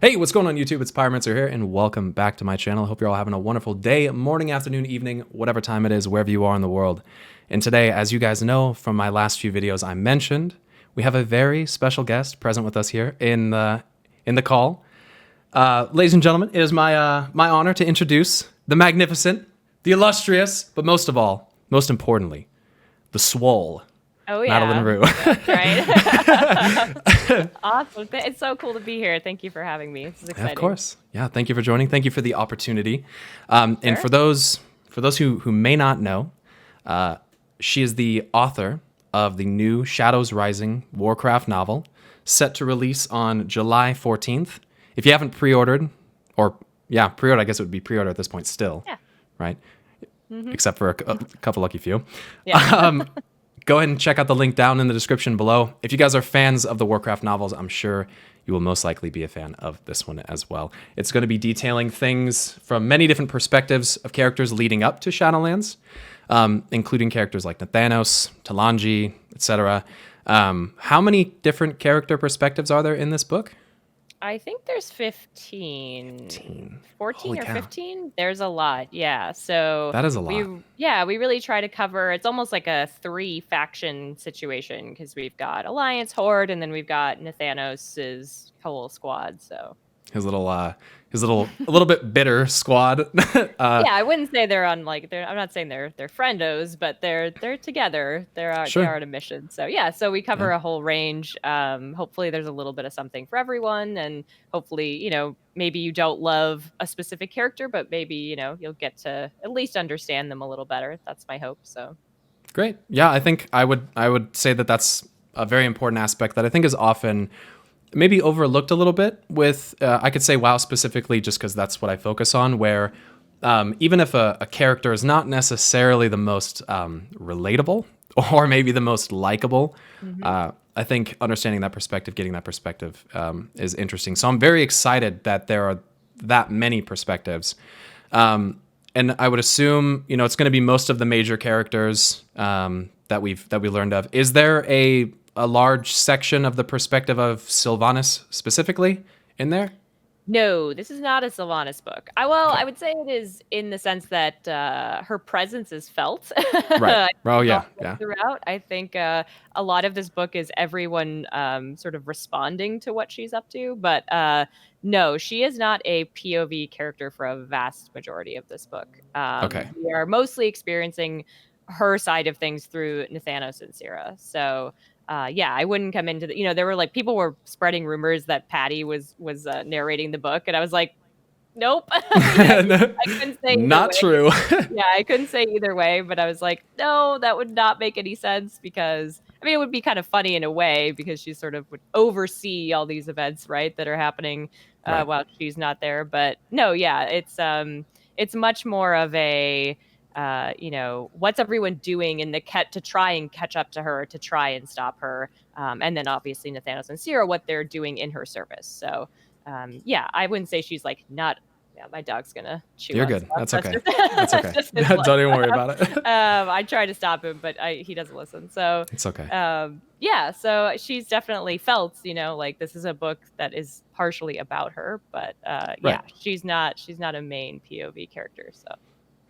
Hey, what's going on YouTube? It's Pyromancer here, and welcome back to my channel. Hope you're all having a wonderful day, morning, afternoon, evening, whatever time it is, wherever you are in the world. And today, as you guys know from my last few videos I mentioned, we have a very special guest present with us here in the call. Ladies and gentlemen, it is my honor to introduce the magnificent, the illustrious, but most of all, most importantly, the swole. Oh yeah, Madeleine Roux. that's right. Awesome. It's so cool to be here. Thank you for having me. This is exciting. Of course. Yeah, thank you for joining. Thank you for the opportunity. And for those who may not know, she is the author of the new Shadows Rising Warcraft novel, set to release on July 14th. If you haven't pre-ordered, pre-order, I guess it would be pre-order at this point still, Yeah. right? Mm-hmm. Except for a couple lucky few. Yeah. Go ahead and check out the link down in the description below. If you guys are fans of the Warcraft novels, I'm sure you will most likely be a fan of this one as well. It's going to be detailing things from many different perspectives of characters leading up to Shadowlands, including characters like Nathanos, Talanji, etc. How many different character perspectives are there in this book? I think there's 14. 14 Holy or cow. 15? There's a lot. Yeah. So That is a lot. We really try to cover, it's almost like a 3-faction situation because we've got Alliance, Horde, and then we've got Nathanos' whole squad. So his a little bit bitter squad. Yeah, I wouldn't say they're on I'm not saying they're friendos, but they're together. They are on a mission. So yeah, so we cover a whole range. Hopefully there's a little bit of something for everyone, and hopefully, maybe you don't love a specific character, but maybe, you'll get to at least understand them a little better. That's my hope. So Great. Yeah, I think I would say that that's a very important aspect that I think is often maybe overlooked a little bit with, I could say WoW specifically, just because that's what I focus on, where even if a character is not necessarily the most relatable or maybe the most likable, I think understanding that perspective, getting that perspective is interesting. So I'm very excited that there are that many perspectives. And I would assume, it's going to be most of the major characters that we learned of. Is there a large section of the perspective of Sylvanas specifically in there? No, this is not a Sylvanas book. I would say it is in the sense that her presence is felt. Right. Oh, yeah. Throughout, I think a lot of this book is everyone sort of responding to what she's up to. But no, she is not a POV character for a vast majority of this book. Okay. We are mostly experiencing her side of things through Nathanos and Syrah. So I wouldn't come into there were people were spreading rumors that Patty was narrating the book, and I was like, nope. I couldn't say not true. Yeah, I couldn't say either way, but I was like, no, that would not make any sense, because it would be kind of funny in a way, because she sort of would oversee all these events, right, that are happening while she's not there. But no, yeah, it's much more of a what's everyone doing in the to try and catch up to her, to try and stop her, and then obviously Nathanos and Syrah, what they're doing in her service. So I wouldn't say she's not. Yeah, my dog's gonna chew. You're good. Stuff. That's okay. That's okay. Don't even worry about it. I try to stop him, but he doesn't listen. So it's okay. So she's definitely felt, this is a book that is partially about her, but she's not a main POV character. So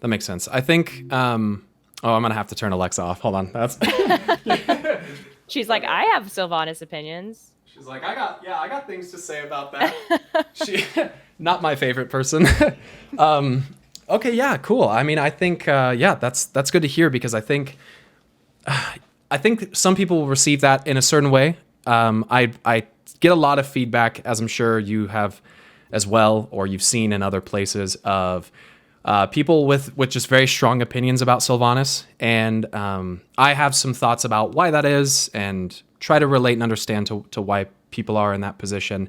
that makes sense. I think. I'm gonna have to turn Alexa off. Hold on. That's. She's like, I have Sylvanas opinions. She's like, I got things to say about that. She, not my favorite person. Okay, yeah, cool. I think, that's good to hear, because I think some people will receive that in a certain way. I get a lot of feedback, as I'm sure you have as well, or you've seen in other places, of people with just very strong opinions about Sylvanas, and I have some thoughts about why that is, and try to relate and understand to why people are in that position.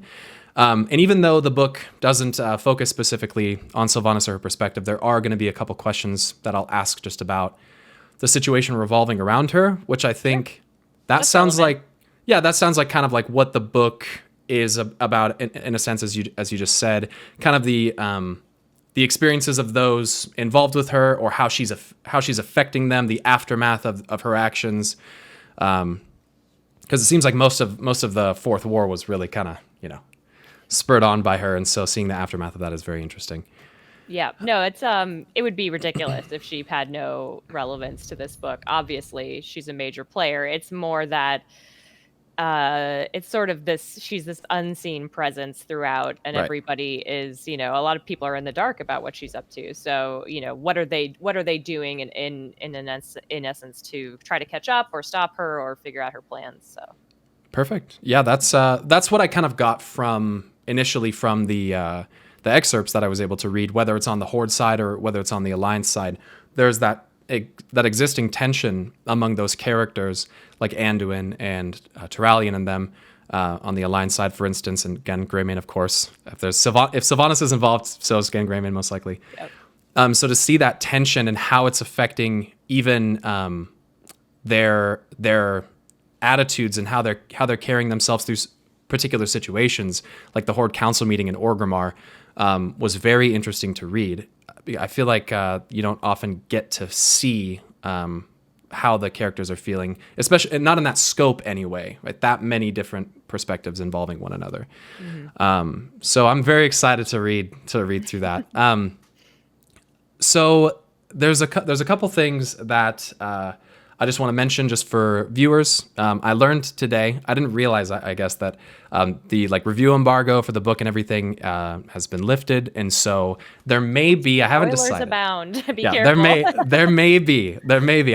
And even though the book doesn't focus specifically on Sylvanas or her perspective, there are going to be a couple questions that I'll ask just about the situation revolving around her, which I think that sounds like kind of like what the book is about in a sense, as you just said, kind of the experiences of those involved with her, or how she's affecting them, the aftermath of her actions. Because it seems like most of the Fourth War was really kind of spurred on by her, and so seeing the aftermath of that is very interesting. Yeah, no, it's it would be ridiculous if she had no relevance to this book. Obviously, she's a major player. It's more that it's sort of she's this unseen presence throughout, and Right. everybody is, a lot of people are in the dark about what she's up to. So, what are they doing in essence to try to catch up or stop her or figure out her plans? So Perfect. Yeah, that's what I kind of got initially from the excerpts that I was able to read, whether it's on the Horde side or whether it's on the Alliance side. There's that existing tension among those characters, like Anduin and Turalyon and them on the Alliance side, for instance, and again, Greymane, of course. If Sylvanas is involved, so is again Greymane, most likely. Yep. So to see that tension and how it's affecting even their attitudes and how they're carrying themselves through particular situations, like the Horde Council meeting in Orgrimmar, was very interesting to read. I feel like you don't often get to see how the characters are feeling, especially not in that scope anyway, right? That many different perspectives involving one another. Mm-hmm. So I'm very excited to read through that. So there's a couple things that I just want to mention just for viewers. I learned today, I didn't realize, I guess, that the review embargo for the book and everything has been lifted. And so there may be, I haven't Spoilers decided. abound. Be yeah, careful. there may be.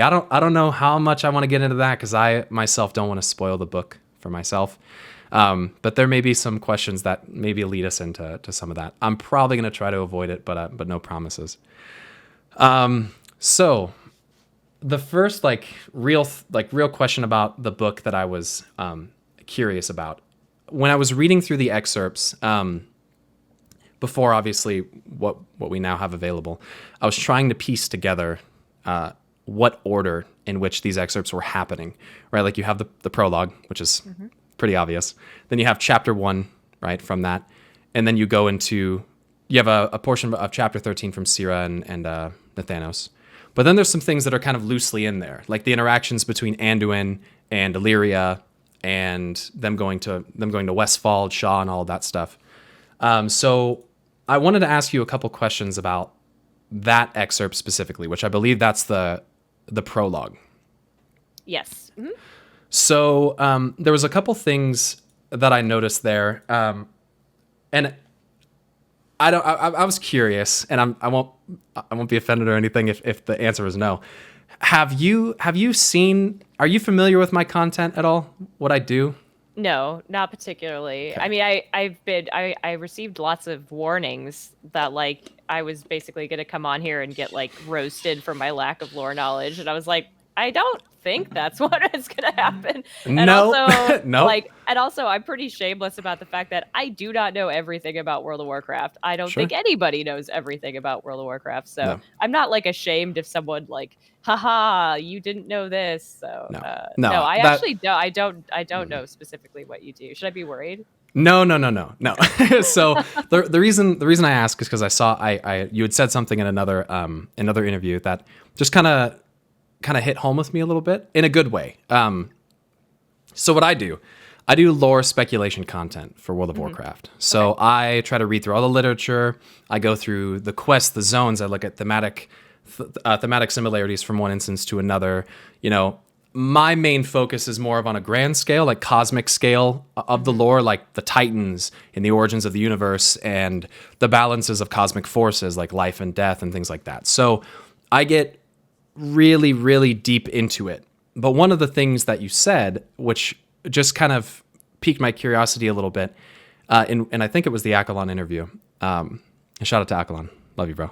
I don't know how much I want to get into that because I myself don't want to spoil the book for myself. But there may be some questions that maybe lead us into some of that. I'm probably going to try to avoid it, but no promises. So the first real question about the book that I was curious about when I was reading through the excerpts, before obviously what we now have available, I was trying to piece together what order in which these excerpts were happening, right? Like you have the prologue, which is pretty obvious. Then you have chapter 1, right, from that. And then you go into, you have a portion of chapter 13 from Sira and Nathanos. But then there's some things that are kind of loosely in there, like the interactions between Anduin and Illyria and them going to Westfall, Shaw, and all of that stuff. So I wanted to ask you a couple questions about that excerpt specifically, which I believe that's the prologue. Yes. Mm-hmm. So there was a couple things that I noticed there, and I was curious, and I won't be offended or anything if the answer is no. Have you seen? Are you familiar with my content at all? What I do? No, not particularly. Okay. I mean, I received lots of warnings that I was basically going to come on here and get roasted for my lack of lore knowledge, and I was like, I don't think that's what is going to happen. And No. also, no. And also, I'm pretty shameless about the fact that I do not know everything about World of Warcraft. I don't think anybody knows everything about World of Warcraft. So No. I'm not ashamed if someone haha, you didn't know this. So no, actually don't. I don't know specifically what you do. Should I be worried? No. So the reason I ask is because I saw you had said something in another interview that just kind of hit home with me a little bit in a good way. So what I do lore speculation content for World of Warcraft. So I try to read through all the literature. I go through the quests, the zones. I look at thematic similarities from one instance to another. My main focus is more of on a grand scale, like cosmic scale of the lore, like the Titans in the origins of the universe and the balances of cosmic forces like life and death and things like that. So I get really, really deep into it. But one of the things that you said, which just kind of piqued my curiosity a little bit, and I think it was the Akalon interview, and shout out to Akalon, love you, bro,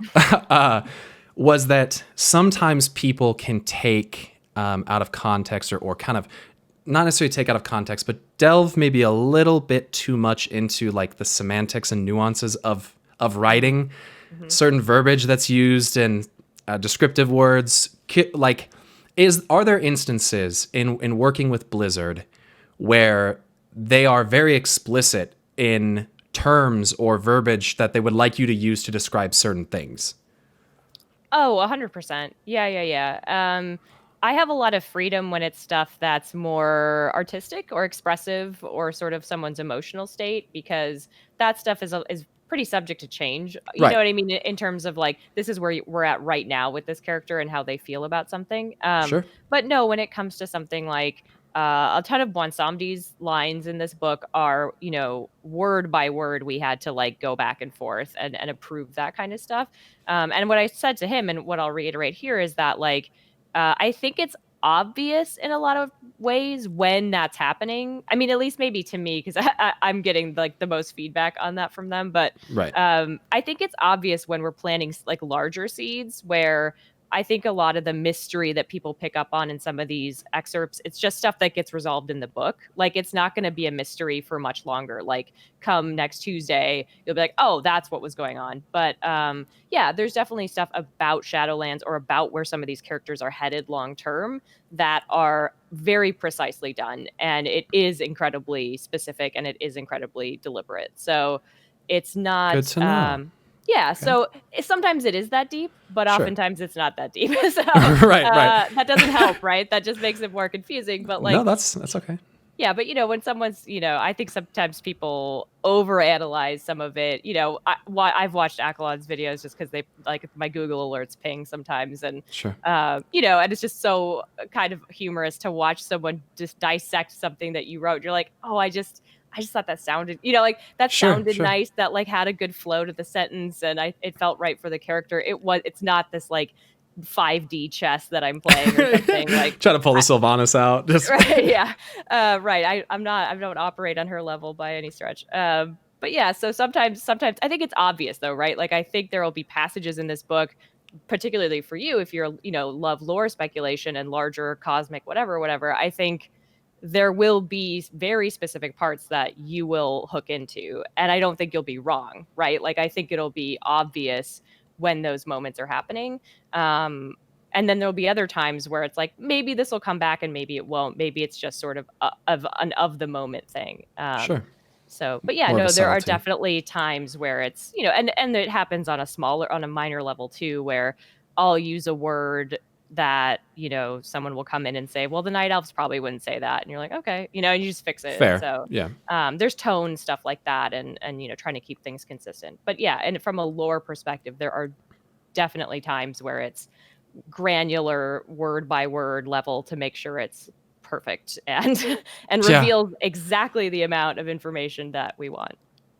was that sometimes people can take out of context or kind of not necessarily take out of context, but delve maybe a little bit too much into the semantics and nuances of writing, certain verbiage that's used and descriptive words. Are there instances in working with Blizzard where they are very explicit in terms or verbiage that they would like you to use to describe certain things? Oh, 100%. Yeah. I have a lot of freedom when it's stuff that's more artistic or expressive or sort of someone's emotional state, because that stuff is pretty subject to change. You know Right. what I mean? In terms of like, this is where we're at right now with this character and how they feel about something. Sure. But no, when it comes to something like a ton of Bwansamdi's lines in this book are, word by word, we had to like go back and forth and approve that kind of stuff. And what I said to him and what I'll reiterate here is that like, I think it's obvious in a lot of ways when that's happening. I mean, at least maybe to me, because I'm getting like the most feedback on that from them. But Right. I think it's obvious when we're planting like larger seeds where I think a lot of the mystery that people pick up on in some of these excerpts, it's just stuff that gets resolved in the book. Like, it's not going to be a mystery for much longer. Like, come next Tuesday, you'll be like, oh, that's what was going on. But yeah, there's definitely stuff about Shadowlands or about where some of these characters are headed long term that are very precisely done. And it is incredibly specific and it is incredibly deliberate. So it's not. Good to know. Yeah, Okay. so sometimes it is that deep, but Sure. oftentimes it's not that deep. So Right. that doesn't help, right? That just makes it more confusing. But like, No, that's okay. yeah, but when someone's, I think sometimes people overanalyze some of it. I've watched Akalon's videos just because they like my Google alerts ping sometimes, and Sure. and it's just so kind of humorous to watch someone just dissect something that you wrote. You're like, oh, I just thought that sounded, like that Sure, sounded sure. nice. That like had a good flow to the sentence, and it felt right for the character. It's not this like 5D chess that I'm playing or something. Like, try to pull the Sylvanas out. Just right, yeah, right. I don't operate on her level by any stretch. But yeah, so sometimes I think it's obvious though, right? Like, I think there will be passages in this book, particularly for you if you're love lore speculation and larger cosmic whatever. I think there will be very specific parts that you will hook into, and I don't think you'll be wrong, right? Like, I think it'll be obvious when those moments are happening. And then there'll be other times where it's like, maybe this will come back and maybe it won't. Maybe it's just sort of an of the moment thing. Sure. So, but yeah, More of no, a there are subtlety. definitely times where it's, and it happens on a minor level too, where I'll use a word that, someone will come in and say, well, the night elves probably wouldn't say that. And you're like, okay, and you just fix it. Fair. So Yeah. there's tone stuff like that and, trying to keep things consistent. But yeah, and from a lore perspective, there are definitely times where it's granular word by word level to make sure it's perfect and reveals exactly the amount of information that we want.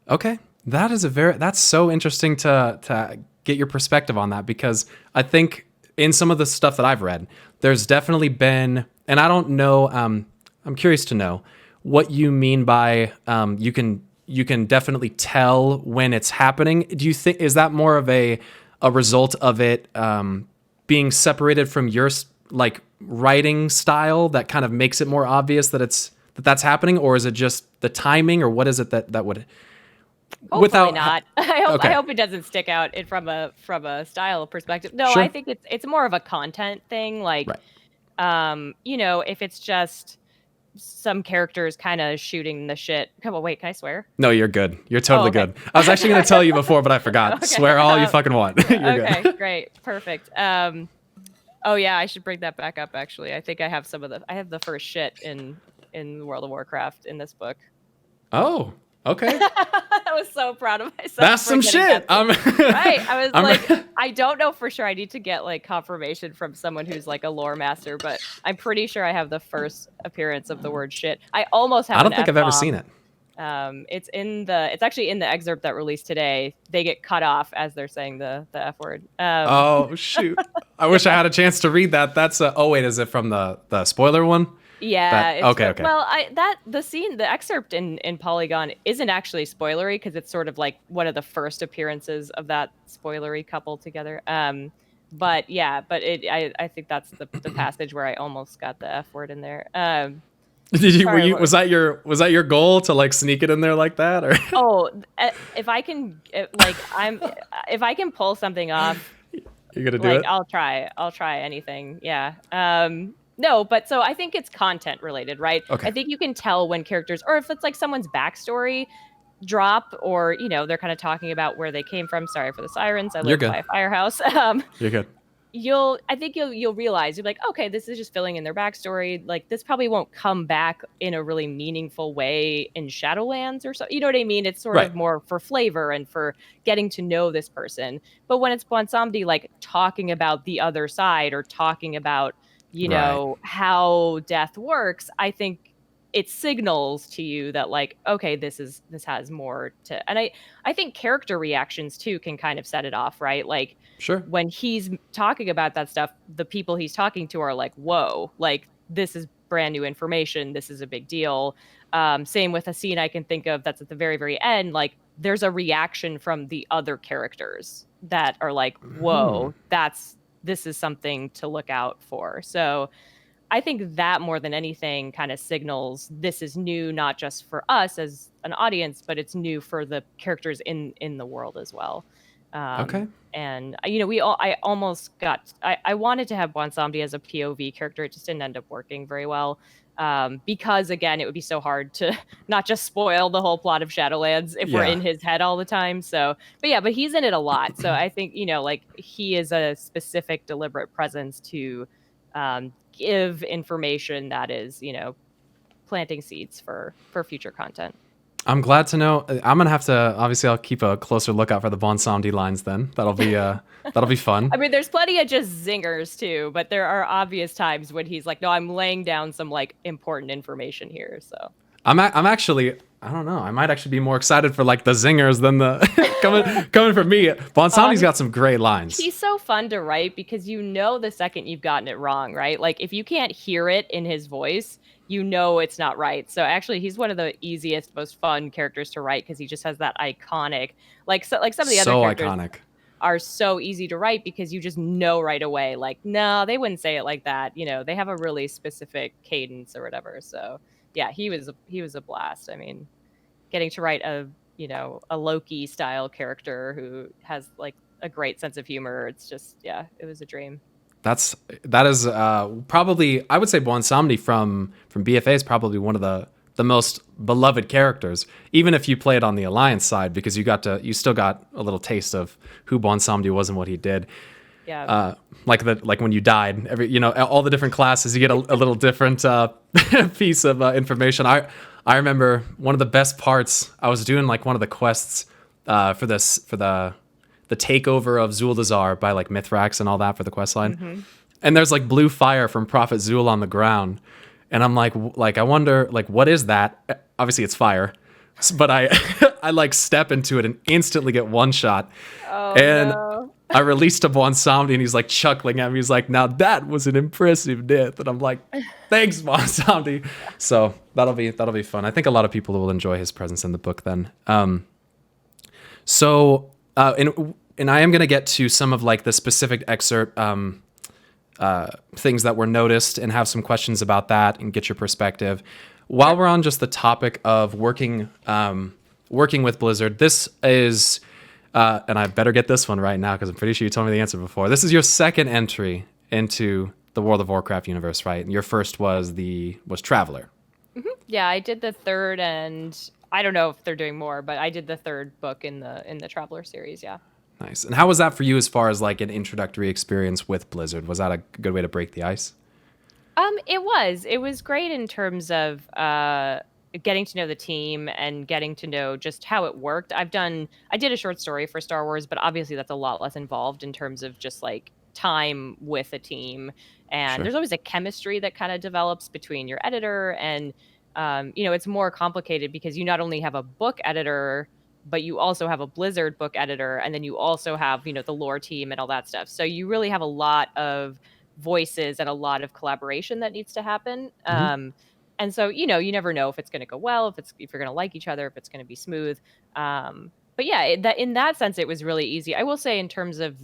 Okay. That's so interesting to get your perspective on that, because I think in some of the stuff that I've read, there's definitely been, and I don't know, I'm curious to know what you mean by you can definitely tell when it's happening. Do you think, is that more of a result of it being separated from your like writing style that kind of makes it more obvious that that's happening, or is it just the timing, or what is it that would? Hopefully not. I hope it doesn't stick out from a style perspective. No, Sure. I think it's more of a content thing. Like, right. If it's just some characters kind of shooting the shit. Come on, wait, can I swear? No, you're good. You're totally okay. good. I was actually going to tell you before, but I forgot. Okay. Swear all you fucking want. You're okay, good. Great, perfect. Oh yeah, I should bring that back up. Actually, I think I have I have the first shit in World of Warcraft in this book. Oh, okay. I was so proud of myself. That's some shit. Right. I was I don't know for sure. I need to get like confirmation from someone who's like a lore master, but I'm pretty sure I have the first appearance of the word shit. I almost have. I don't think I've ever seen it. It's actually in the excerpt that released today. They get cut off as they're saying the F word. Oh shoot! I wish I had a chance to read that. That's wait, is it from the spoiler one? Yeah. Okay. Well, the excerpt in Polygon isn't actually spoilery because it's sort of like one of the first appearances of that spoilery couple together. But I think that's the passage where I almost got the F word in there. Did you? Was that your goal to like sneak it in there like that, or? Oh, if I can, if I can pull something off, you're gonna do it. I'll try anything. Yeah. No, but so I think it's content related, right? Okay. I think you can tell when characters, or if it's like someone's backstory drop, or they're kind of talking about where they came from. Sorry for the sirens. I live by a firehouse. You're good. I think you'll realize, you're like, okay, this is just filling in their backstory. Like, this probably won't come back in a really meaningful way in Shadowlands or so. You know what I mean? It's sort Right. of more for flavor and for getting to know this person. But when it's Bonsomdi like talking about the other side or talking about, Right. how death works, I think it signals to you that, like, okay, this has more to. And I think character reactions too can kind of set it off, right? Like, Sure. when he's talking about that stuff, the people he's talking to are like, whoa, like, this is brand new information. This is a big deal. Same with a scene I can think of that's at the very, very end. Like, there's a reaction from the other characters that are like, whoa, this is something to look out for. So I think that more than anything kind of signals this is new, not just for us as an audience, but it's new for the characters in the world as well. Okay. And I almost I wanted to have Bonsomdi as a POV character. It just didn't end up working very well. Because again, it would be so hard to not just spoil the whole plot of Shadowlands if we're in Yeah. his head all the time. So, but he's in it a lot. So I think, like, he is a specific deliberate presence to give information that is, planting seeds for future content. I'm glad to know. I'm gonna have to. Obviously, I'll keep a closer lookout for the Bonsomdi lines. Then that'll be fun. I mean, there's plenty of just zingers too, but there are obvious times when he's like, "No, I'm laying down some like important information here." So I'm actually. I don't know. I might actually be more excited for like the zingers than the coming from me. Bonsomdi's got some great lines. he's so fun to write because the second you've gotten it wrong, right? Like, if you can't hear it in his voice, it's not right. So actually, he's one of the easiest, most fun characters to write because he just has that iconic, like some of the other So characters iconic. are so easy to write because you just know right away, like, no, they wouldn't say it like that. They have a really specific cadence or whatever. So yeah, he was a blast. I mean, getting to write a Loki style character who has like a great sense of humor. It's just, yeah, it was a dream. That is probably, I would say Bonsomdi from BFA is probably one of the most beloved characters, even if you play it on the Alliance side, because you still got a little taste of who Bonsomdi was and what he did. Yeah. Like when you died, all the different classes, you get a little different piece of information. I remember one of the best parts. I was doing like one of the quests for the takeover of Zuldazar by like Mithrax and all that for the quest line. Mm-hmm. And there's like blue fire from Prophet Zul on the ground. And I'm like, I wonder, like, what is that? Obviously it's fire. But I I like step into it and instantly get one shot. Oh, And no. I released a Bonsomdi and he's like chuckling at me. He's like, now that was an impressive death. And I'm like, thanks, Bonsomdi. So that'll be fun. I think a lot of people will enjoy his presence in the book then. And I am going to get to some of like the specific excerpt things that were noticed and have some questions about that and get your perspective. While we're on just the topic of working with Blizzard, this is, and I better get this one right now because I'm pretty sure you told me the answer before. This is your second entry into the World of Warcraft universe, right? And your first was Traveler. Mm-hmm. Yeah, I did the third, and I don't know if they're doing more, but I did the third book in the Traveler series. Yeah. Nice. And how was that for you as far as like an introductory experience with Blizzard? Was that a good way to break the ice? It was great in terms of getting to know the team and getting to know just how it worked. I did a short story for Star Wars, but obviously that's a lot less involved in terms of just like time with a team. And Sure. there's always a chemistry that kind of develops between your editor and, it's more complicated because you not only have a book editor, but you also have a Blizzard book editor, and then you also have, the lore team and all that stuff. So you really have a lot of voices and a lot of collaboration that needs to happen. Mm-hmm. And so, you never know if it's going to go well, if you're going to like each other, if it's going to be smooth. But yeah, in that sense, it was really easy. I will say in terms of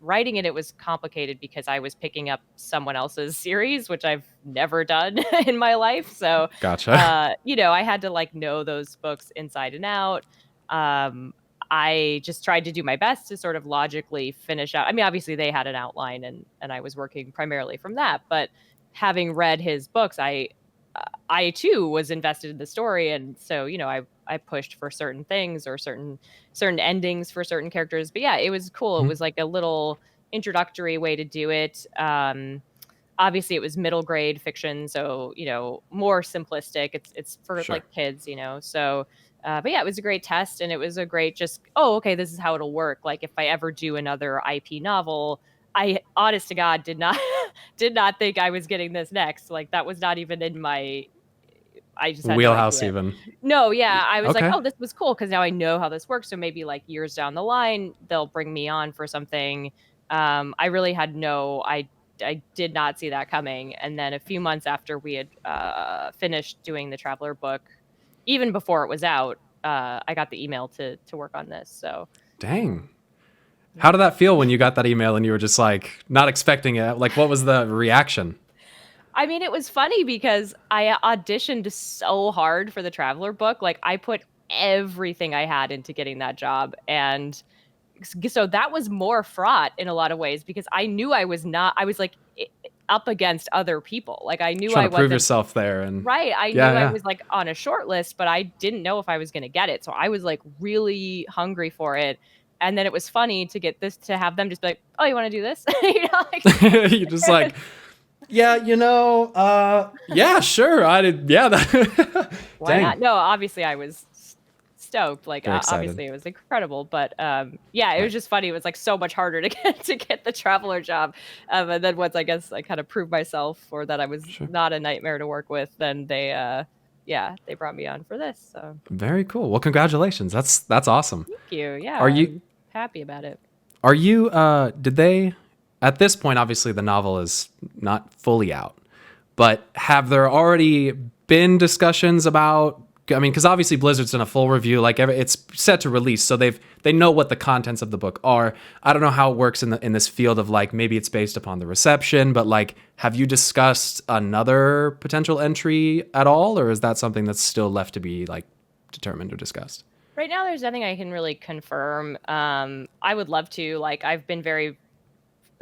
writing it was complicated because I was picking up someone else's series, which I've never done in my life. So, Gotcha. I had to like know those books inside and out. I just tried to do my best to sort of logically finish out. I mean, obviously they had an outline and I was working primarily from that, but having read his books, I too was invested in the story. And so, I pushed for certain things or certain endings for certain characters. But yeah, it was cool. Mm-hmm. It was like a little introductory way to do it. Obviously, it was middle grade fiction, so more simplistic. It's for Sure. like kids, So, but yeah, it was a great test, and it was a great okay, this is how it'll work. Like if I ever do another IP novel, I honest to God did not did not think I was getting this next. Like that was not even in my. I just had no Wheelhouse idea. even. No, yeah, I was like, Okay. oh, this was cool because now I know how this works. So maybe like years down the line, they'll bring me on for something. I really had I did not see that coming. And then a few months after we had finished doing the Traveler book, even before it was out, I got the email to work on this. So, Dang. yeah. How did that feel when you got that email and you were just like not expecting it? Like, what was the reaction? I mean, it was funny because I auditioned so hard for the Traveler book. Like, I put everything I had into getting that job. And so that was more fraught in a lot of ways because I knew I was like up against other people. Like, I knew Trying I to prove wasn't yourself there. And right. I knew I yeah. was like on a short list, but I didn't know if I was going to get it. So I was like really hungry for it. And then it was funny to have them just be like, oh, you want to do this? You're just like, yeah, yeah, sure. I did. Yeah. Why not? No, obviously I was stoked. Like obviously it was incredible, but yeah, it was just funny. It was like so much harder to get the Traveler job. And then once I guess I kind of proved myself or that I was not a nightmare to work with, then they brought me on for this. So very cool. Well, congratulations. That's awesome. Thank you. Yeah. I'm happy about it. Are you did they at this point obviously the novel is not fully out, but have there already been discussions about because obviously Blizzard's done a full review, like it's set to release, so they know what the contents of the book are. I don't know how it works in this field of like maybe it's based upon the reception, but like have you discussed another potential entry at all, or is that something that's still left to be like determined or discussed? Right now, there's nothing I can really confirm. I would love to. Like, I've been very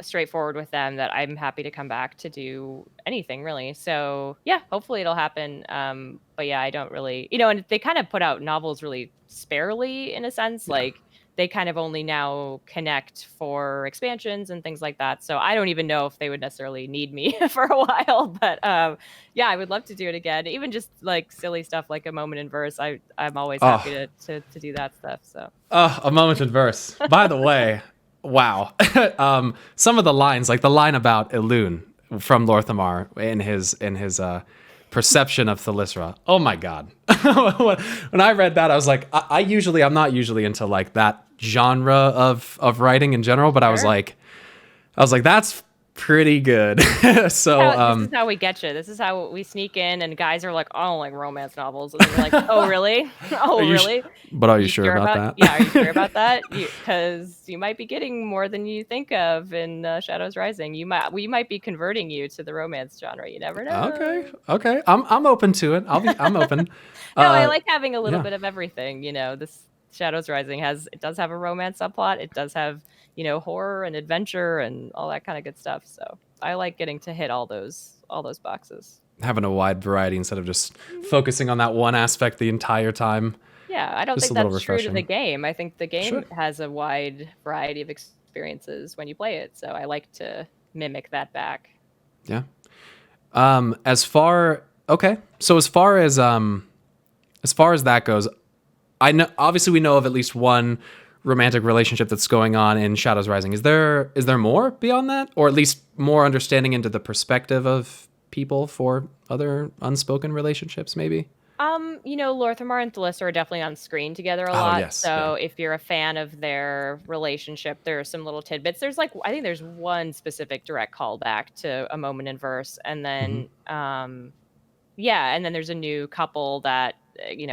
straightforward with them that I'm happy to come back to do anything, really. So, yeah, hopefully it'll happen. But yeah, I don't really, and they kind of put out novels really sparely in a sense. Yeah. Like, they kind of only now connect for expansions and things like that. So I don't even know if they would necessarily need me for a while. But yeah, I would love to do it again. Even just like silly stuff like A Moment in Verse. I'm always happy to do that stuff. So A Moment in Verse. By the way, wow. Some of the lines, like the line about Elune from Lorthamar in his perception of Thalyssra. Oh my God. When I read that, I was like, I'm not usually into like that genre of writing in general, but sure. I was like, that's pretty good. So this is how we get you. This is how we sneak in, and guys are like, "I don't like romance novels," and they're like, "Oh, really? Oh, really?" But are you sure about that? Yeah, are you sure about that? Because you might be getting more than you think of in Shadows Rising. We might be converting you to the romance genre. You never know. Okay. I'm open to it. I'm open. No, I like having a little bit of everything. This Shadows Rising does have a romance subplot. It does have horror and adventure and all that kind of good stuff. So I like getting to hit all those boxes. Having a wide variety instead of just focusing on that one aspect the entire time. Yeah, I don't think that's true to the game. I think the game has a wide variety of experiences when you play it. So I like to mimic that back. Yeah. As far as that goes, I know obviously we know of at least one romantic relationship that's going on in Shadows Rising. Is there more beyond that, or at least more understanding into the perspective of people for other unspoken relationships, maybe? Lorthamar and Thalyssra are definitely on screen together a lot. Yes, so if you're a fan of their relationship, there are some little tidbits. There's I think there's one specific direct callback to A Moment in Verse, and then and then there's a new couple that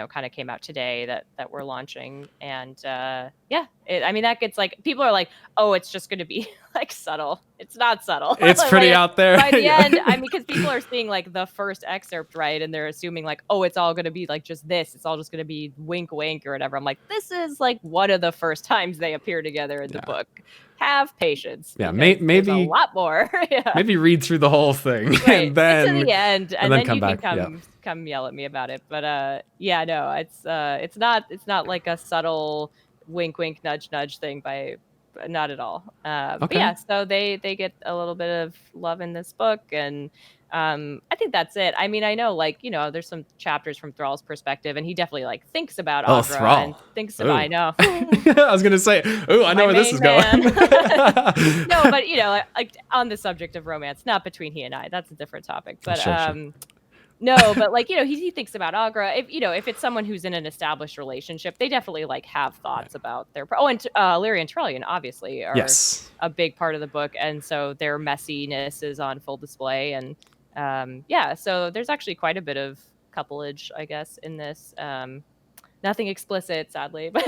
kind of came out today that we're launching, and that gets like people are like, oh, it's just going to be like subtle. It's not subtle. It's pretty out there by the end. I mean, because people are seeing like the first excerpt, right, and they're assuming like, oh, it's all going to be like just this. It's all just going to be wink, wink, or whatever. I'm like, this is like one of the first times they appear together in the book. Have patience. Yeah, maybe a lot more. Maybe read through the whole thing right. and then to the end, and then come you back. Can come yell at me about it. But it's not like a subtle wink, wink, nudge, nudge thing by not at all. But Okay. yeah, so they get a little bit of love in this book, and I think that's it. I mean, I know, like, there's some chapters from Thrall's perspective, and he definitely like thinks about Oh, Agra and Thrall. thinks about. I Ooh. know. I was gonna say, ooh, I know My where this main is going. man. No, but like on the subject of romance, not between he and I. That's a different topic. But Sure. no, but like he thinks about Agra. If it's someone who's in an established relationship, they definitely like have thoughts about their. Oh, and Lyria and Trellian obviously are Yes. a big part of the book, and so their messiness is on full display. And yeah, so there's actually quite a bit of coupleage, I guess, in this. Nothing explicit, sadly, but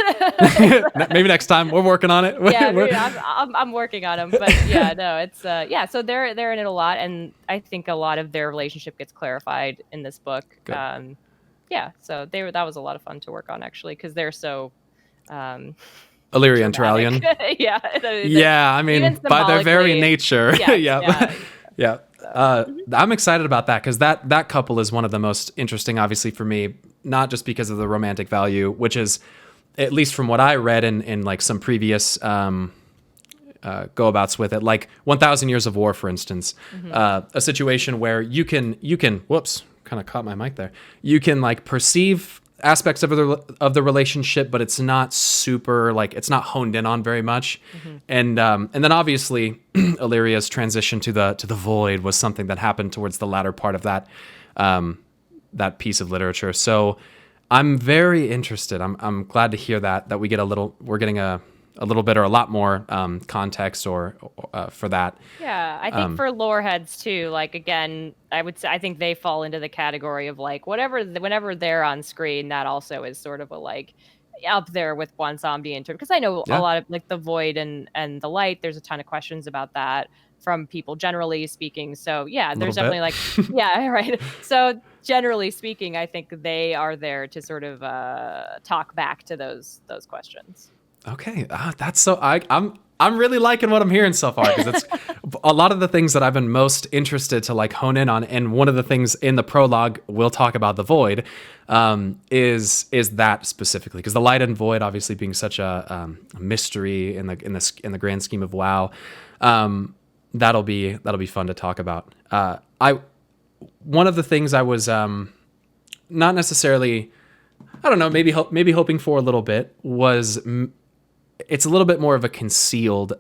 Maybe next time. We're working on it. yeah, maybe I'm working on them, but yeah, no, it's yeah. So they're in it a lot, and I think a lot of their relationship gets clarified in this book. Good. Yeah, so that was a lot of fun to work on actually, because they're so Illyria and Turallion. Yeah, Yeah, I mean, by their very nature. Yes, yeah. I'm excited about that because that couple is one of the most interesting, obviously, for me, not just because of the romantic value, which is, at least from what I read in like some previous go-abouts with it, like 1,000 Years of War, for instance, a situation where you can, whoops, kind of caught my mic there. You can like perceive aspects of the relationship, but it's not super, like, it's not honed in on very much. And then obviously Illyria's transition to the void was something that happened towards the latter part of that piece of literature. So I'm very interested. I'm glad to hear that we're getting a little bit or a lot more context or for that. Yeah, I think for lore heads too, like, again, I would say I think they fall into the category of like whenever they're on screen, that also is sort of a like up there with Zombie in terms, because I know a lot of like the void and the light. There's a ton of questions about that from people generally speaking. So yeah, there's definitely like yeah, right. So generally speaking, I think they are there to sort of talk back to those questions. Okay, that's so. I'm really liking what I'm hearing so far, because it's a lot of the things that I've been most interested to like hone in on. And one of the things in the prologue, we'll talk about the void, is that specifically, because the light and void obviously being such a mystery in the grand scheme of WoW. That'll be fun to talk about. One of the things I was not necessarily, I don't know, maybe hoping for a little bit was. It's a little bit more of a concealed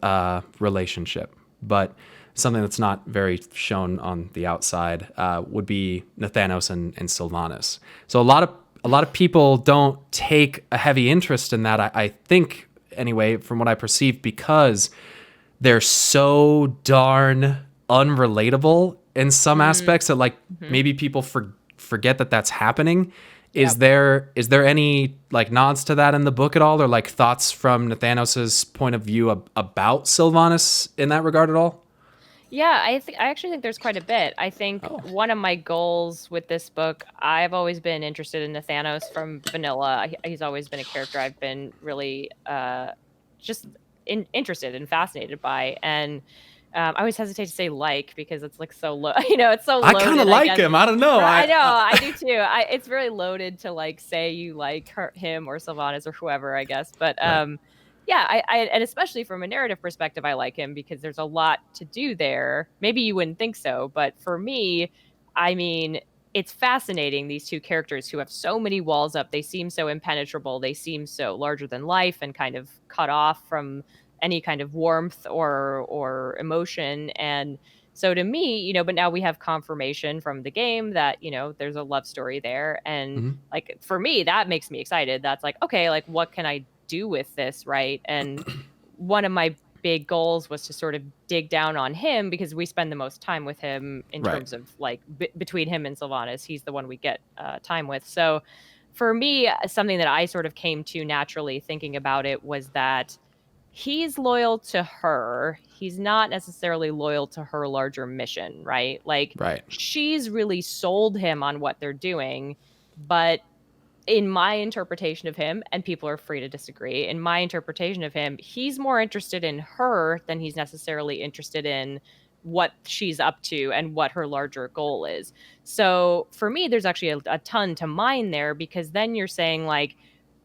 relationship, but something that's not very shown on the outside would be Nathanos and Sylvanas. So a lot of people don't take a heavy interest in that. I think, anyway, from what I perceive, because they're so darn unrelatable in some aspects that like maybe people forget that that's happening. Is there any like nods to that in the book at all, or like thoughts from Nathanos's point of view about Sylvanas in that regard at all? Yeah, I actually think there's quite a bit. I think one of my goals with this book, I've always been interested in Nathanos from vanilla. He's always been a character I've been really just interested and fascinated by, and I always hesitate to say like, because it's like so low, it's so loaded. I kind of like him. I don't know. I know, I do too. It's really loaded to like say you like him or Sylvanas or whoever, I guess. But yeah, and especially from a narrative perspective, I like him because there's a lot to do there. Maybe you wouldn't think so, but for me, I mean, it's fascinating, these two characters who have so many walls up. They seem so impenetrable. They seem so larger than life and kind of cut off from any kind of warmth or emotion. And so to me, but now we have confirmation from the game that, there's a love story there. And like, for me, that makes me excited. That's like, okay, like, what can I do with this? Right. And one of my big goals was to sort of dig down on him, because we spend the most time with him in terms of like between him and Sylvanas. He's the one we get time with. So for me, something that I sort of came to naturally thinking about it was that he's loyal to her. He's not necessarily loyal to her larger mission, right? Like, she's really sold him on what they're doing. But in my interpretation of him, and people are free to disagree, in my interpretation of him, he's more interested in her than he's necessarily interested in what she's up to and what her larger goal is. So for me, there's actually a ton to mine there, because then you're saying like,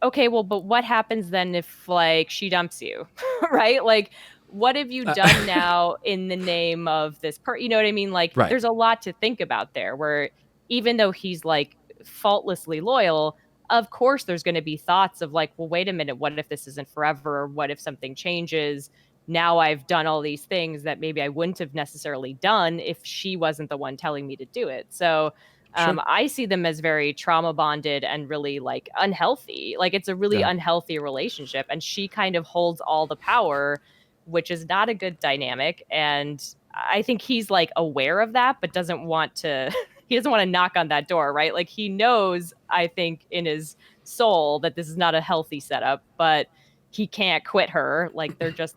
okay, well, but what happens then if like she dumps you, right? Like, what have you done now in the name of this you know what I mean? Like, Right. there's a lot to think about there where even though he's like faultlessly loyal, of course there's going to be thoughts of like, well, wait a minute, what if this isn't forever? What if something changes? Now I've done all these things that maybe I wouldn't have necessarily done if she wasn't the one telling me to do it. So Sure. I see them as very trauma bonded and really like unhealthy. Like it's a really Yeah. unhealthy relationship. And she kind of holds all the power, which is not a good dynamic. And I think he's like aware of that, but doesn't want to, he doesn't want to knock on that door, right? Like he knows, I think, in his soul that this is not a healthy setup, but he can't quit her. Like they're just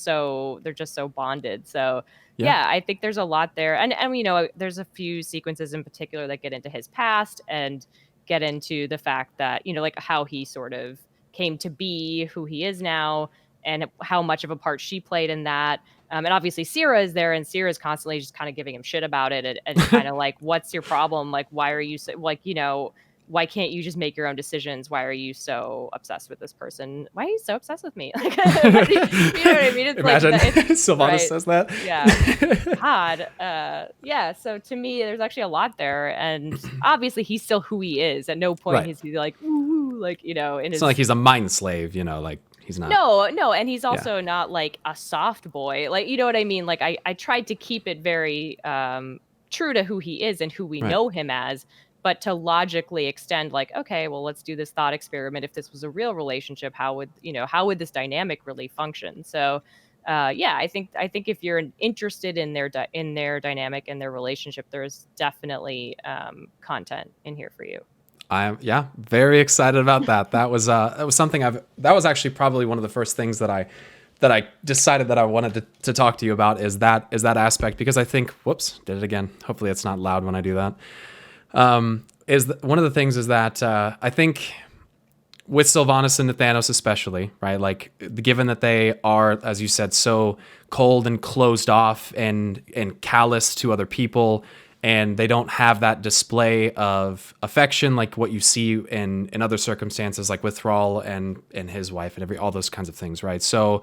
so bonded. So yeah, I think there's a lot there. And you know, there's a few sequences in particular that get into his past and get into the fact that, you know, like how he sort of came to be who he is now and how much of a part she played in that. And obviously Sierra is there and Sierra's constantly just kind of giving him shit about it and kind of like, what's your problem? Like, why are you so, like, you know, why can't you just make your own decisions? Why are you so obsessed with this person? Why are you so obsessed with me? Like, you know what I mean? It's Imagine like, Sylvanas right. says that. Yeah. God. Yeah. So to me, there's actually a lot there. And obviously he's still who he is. At no point is he like, ooh, like, you know, in It's his... not like he's a mind slave, you know, like he's not. No. And he's also not like a soft boy. Like, you know what I mean? Like I tried to keep it very true to who he is and who we know him as, but to logically extend like, okay, well, let's do this thought experiment. If this was a real relationship, how would this dynamic really function? So yeah, I think if you're interested in their dynamic and their relationship, there's definitely content in here for you. I'm very excited about that. That was something that was actually probably one of the first things that I decided that I wanted to talk to you about is that aspect, because I think, whoops, did it again. Hopefully it's not loud when I do that. One of the things is that I think with Sylvanas and Nathanos especially, right? Like, given that they are, as you said, so cold and closed off and callous to other people, and they don't have that display of affection like what you see in other circumstances, like with Thrall and his wife and all those kinds of things, right? So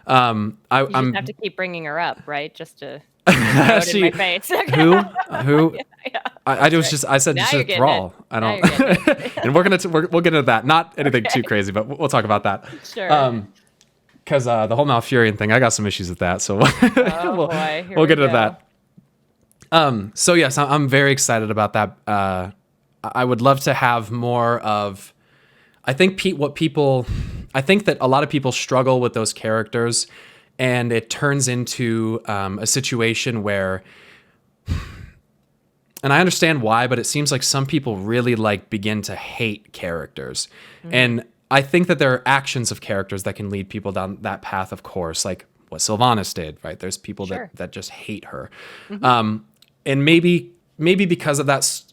I'm have to keep bringing her up, right? Just to in my face. who? Yeah. I said just Thrall. I don't. And we'll get into that. Not anything too crazy, but we'll talk about that. Sure. Because the whole Malfurion thing, I got some issues with that, so we'll get into that. So yes, I'm very excited about that. I would love to have more of. I think I think that a lot of people struggle with those characters, and it turns into a situation where, and I understand why, but it seems like some people really like begin to hate characters. And I think that there are actions of characters that can lead people down that path, of course, like what Sylvanas did, right? There's people that just hate her. And maybe because of that,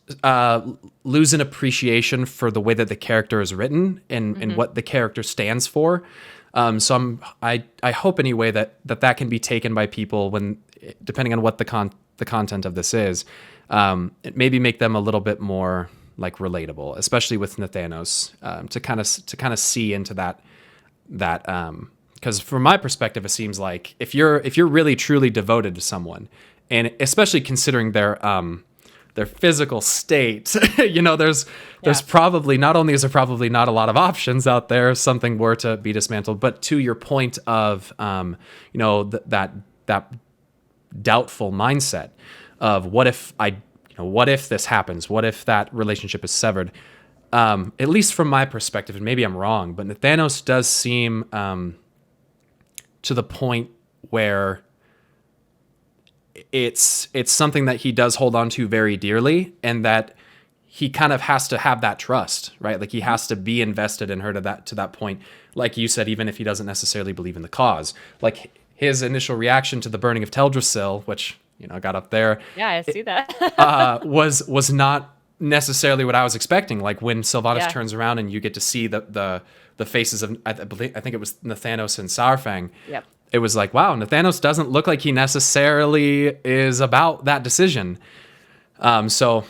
lose an appreciation for the way that the character is written and what the character stands for. So I hope anyway that can be taken by people when, depending on what the content of this is, it maybe make them a little bit more like relatable, especially with Nathanos, to kind of see into that because from my perspective, it seems like if you're really truly devoted to someone, and especially considering their physical state, there's probably, not only is there probably not a lot of options out there if something were to be dismantled, but to your point of that doubtful mindset of what if this happens? What if that relationship is severed? At least from my perspective, and maybe I'm wrong, but Nathanos does seem to the point where it's something that he does hold on to very dearly, and that he kind of has to have that trust, right? Like he has to be invested in her to that point. Like you said, even if he doesn't necessarily believe in the cause, like his initial reaction to the burning of Teldrassil, which got up there. Yeah, I see that. was not necessarily what I was expecting. Like when Sylvanas turns around and you get to see the faces of, I think it was Nathanos and Saurfang. Yep. It was like, wow, Nathanos doesn't look like he necessarily is about that decision. So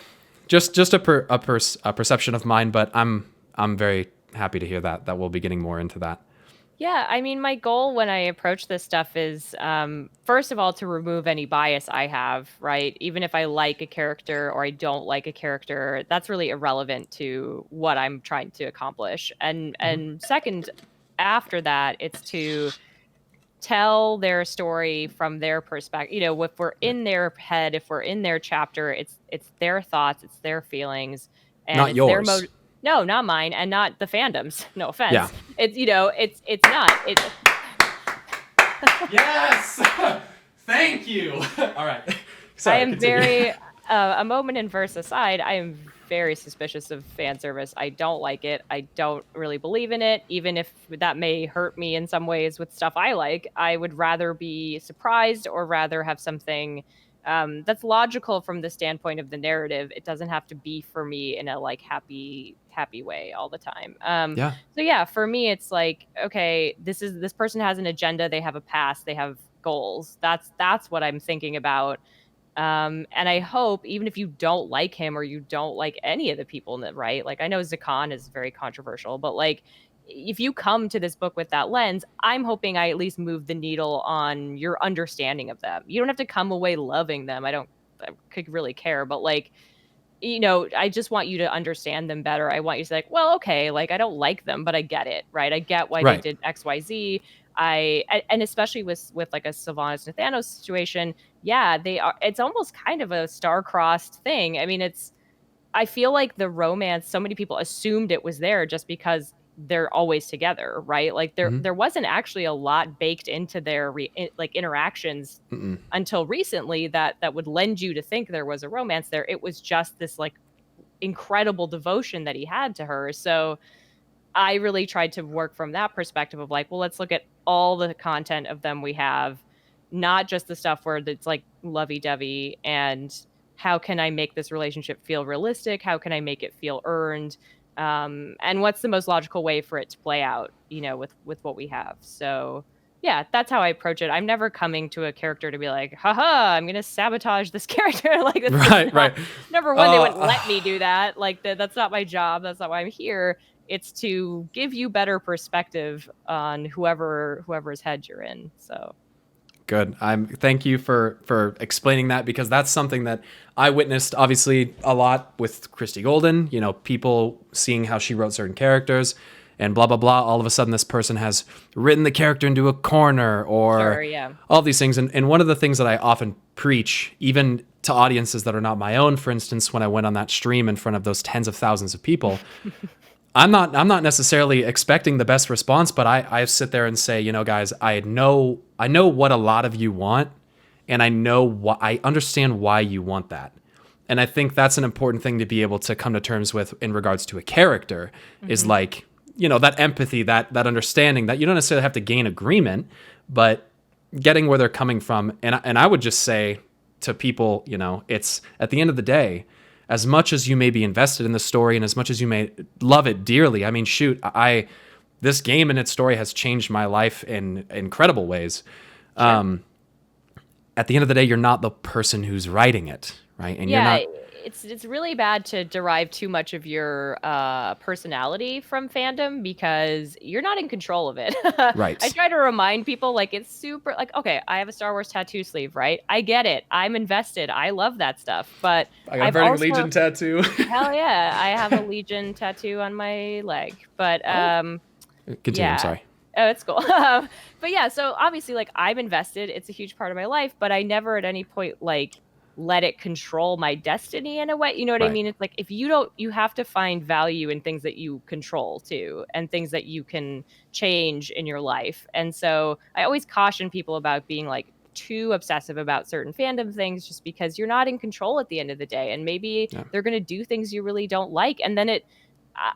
just a perception of mine, but I'm very happy to hear that we'll be getting more into that. Yeah, I mean, my goal when I approach this stuff is, first of all, to remove any bias I have, right? Even if I like a character or I don't like a character, that's really irrelevant to what I'm trying to accomplish. And second, after that, it's to tell their story from their perspective. If we're Right. in their head, if we're in their chapter, it's their thoughts, it's their feelings, and Not it's their yours. no, not mine, and not the fandom's. No Yeah. offense. It's not. Yes. Thank you. All right. I Sorry. am Continue. very a moment in verse aside, I am very suspicious of fan service. I don't like it. I don't really believe in it, even if that may hurt me in some ways with stuff I like. I would rather be surprised or rather have something that's logical from the standpoint of the narrative. It doesn't have to be for me in a like happy way all the time. Yeah. So yeah, for me, it's like, okay, this person has an agenda. They have a past. They have goals. That's what I'm thinking about. And I hope, even if you don't like him or you don't like any of the people in it, right? Like, I know Zakan is very controversial, but like, if you come to this book with that lens, I'm hoping I at least move the needle on your understanding of them. You don't have to come away loving them. I could really care, but like, I just want you to understand them better. I want you to say like, well, okay, like I don't like them, but I get it, right? I get why they Right. did XYZ. And especially with like a Sylvanas and Thanos situation, yeah, they are. It's almost kind of a star-crossed thing. I mean, I feel like the romance, so many people assumed it was there just because they're always together, right? Like Mhm. there wasn't actually a lot baked into their like interactions Mm-mm. until recently that would lend you to think there was a romance there. It was just this like incredible devotion that he had to her. So I really tried to work from that perspective of like, well, let's look at all the content of them we have, not just the stuff where it's like lovey-dovey, and how can I make this relationship feel realistic? How can I make it feel earned? And what's the most logical way for it to play out, with what we have. So yeah, that's how I approach it. I'm never coming to a character to be like, haha, I'm gonna sabotage this character. Like that's Right. not, Right. number one, they wouldn't let me do that. Like that's not my job. That's not why I'm here. It's to give you better perspective on whoever's head you're in. So Good. Thank you for explaining that, because that's something that I witnessed obviously a lot with Christy Golden. People seeing how she wrote certain characters and blah blah blah. All of a sudden, this person has written the character into a corner, or sure, yeah. all these things. And one of the things that I often preach, even to audiences that are not my own, for instance, when I went on that stream in front of those tens of thousands of people. I'm not necessarily expecting the best response, but I sit there and say, guys, I know what a lot of you want, and I understand why you want that. And I think that's an important thing to be able to come to terms with in regards to a character, is like, that empathy, that understanding that you don't necessarily have to gain agreement, but getting where they're coming from. And I would just say to people, it's at the end of the day, as much as you may be invested in the story and as much as you may love it dearly, I mean, shoot, this game and its story has changed my life in incredible ways. Sure. At the end of the day, you're not the person who's writing it, right? And Yeah, you're not it's really bad to derive too much of your personality from fandom because you're not in control of it. I right. try to remind people like it's super like, okay, I have a Star Wars tattoo sleeve, right? I get it. I'm invested. I love that stuff. But I got a I've Burning also Legion tattoo. hell yeah, I have a Legion tattoo on my leg. But Continue. I'm yeah. sorry. Oh, it's cool. But yeah, so obviously like I'm invested. It's a huge part of my life, but I never at any point like let it control my destiny in a way. You know what I Right. mean? It's like if you don't, you have to find value in things that you control too, and things that you can change in your life. And so I always caution people about being like too obsessive about certain fandom things just because you're not in control at the end of the day. And maybe Yeah. they're going to do things you really don't like. And then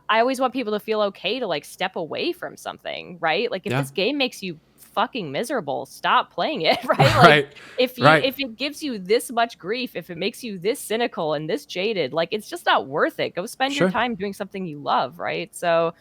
I always want people to feel okay to like step away from something, right? Like if Yeah. this game makes you fucking miserable, stop playing it, right? Like Right. if Right. it gives you this much grief, if it makes you this cynical and this jaded, like it's just not worth it. Go spend your Sure. time doing something you love, right? So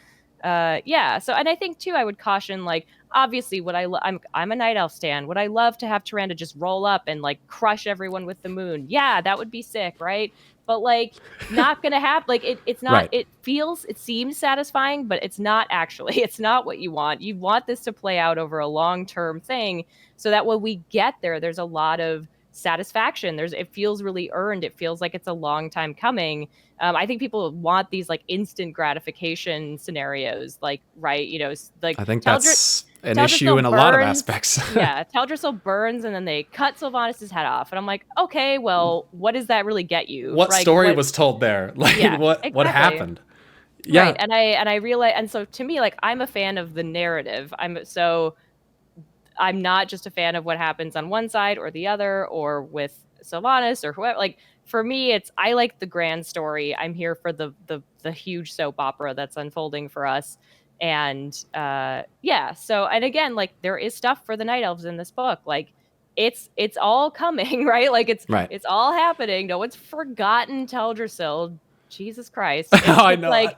yeah, so and I think too I would caution like obviously what I'm a Night Elf stan. Would I love to have Tyrande just roll up and like crush everyone with the moon? Yeah, that would be sick, right? but like not gonna happen. Like it's not. Right. It seems satisfying, but it's not actually. It's not what you want. You want this to play out over a long-term thing, so that when we get there, there's a lot of satisfaction. It feels really earned. It feels like it's a long time coming. I think people want these like instant gratification scenarios, like, right, like I think Teldra- that's an Teldrassil issue in a lot of burns- aspects. yeah, Teldrassil burns and then they cut Sylvanas' head off. And I'm like, okay, well, what does that really get you? What Like, story was told there? Like, Yeah, what exactly. happened? Yeah. Right. And I realize, and so to me, like, I'm a fan of the narrative. I'm not just a fan of what happens on one side or the other, or with Sylvanas or whoever. Like, for me, I like the grand story. I'm here for the huge soap opera that's unfolding for us. And yeah, so, and again, like, there is stuff for the Night Elves in this book. Like, it's all coming, right? Like, it's all happening. No one's forgotten Teldrassil. Jesus Christ. I know. Like,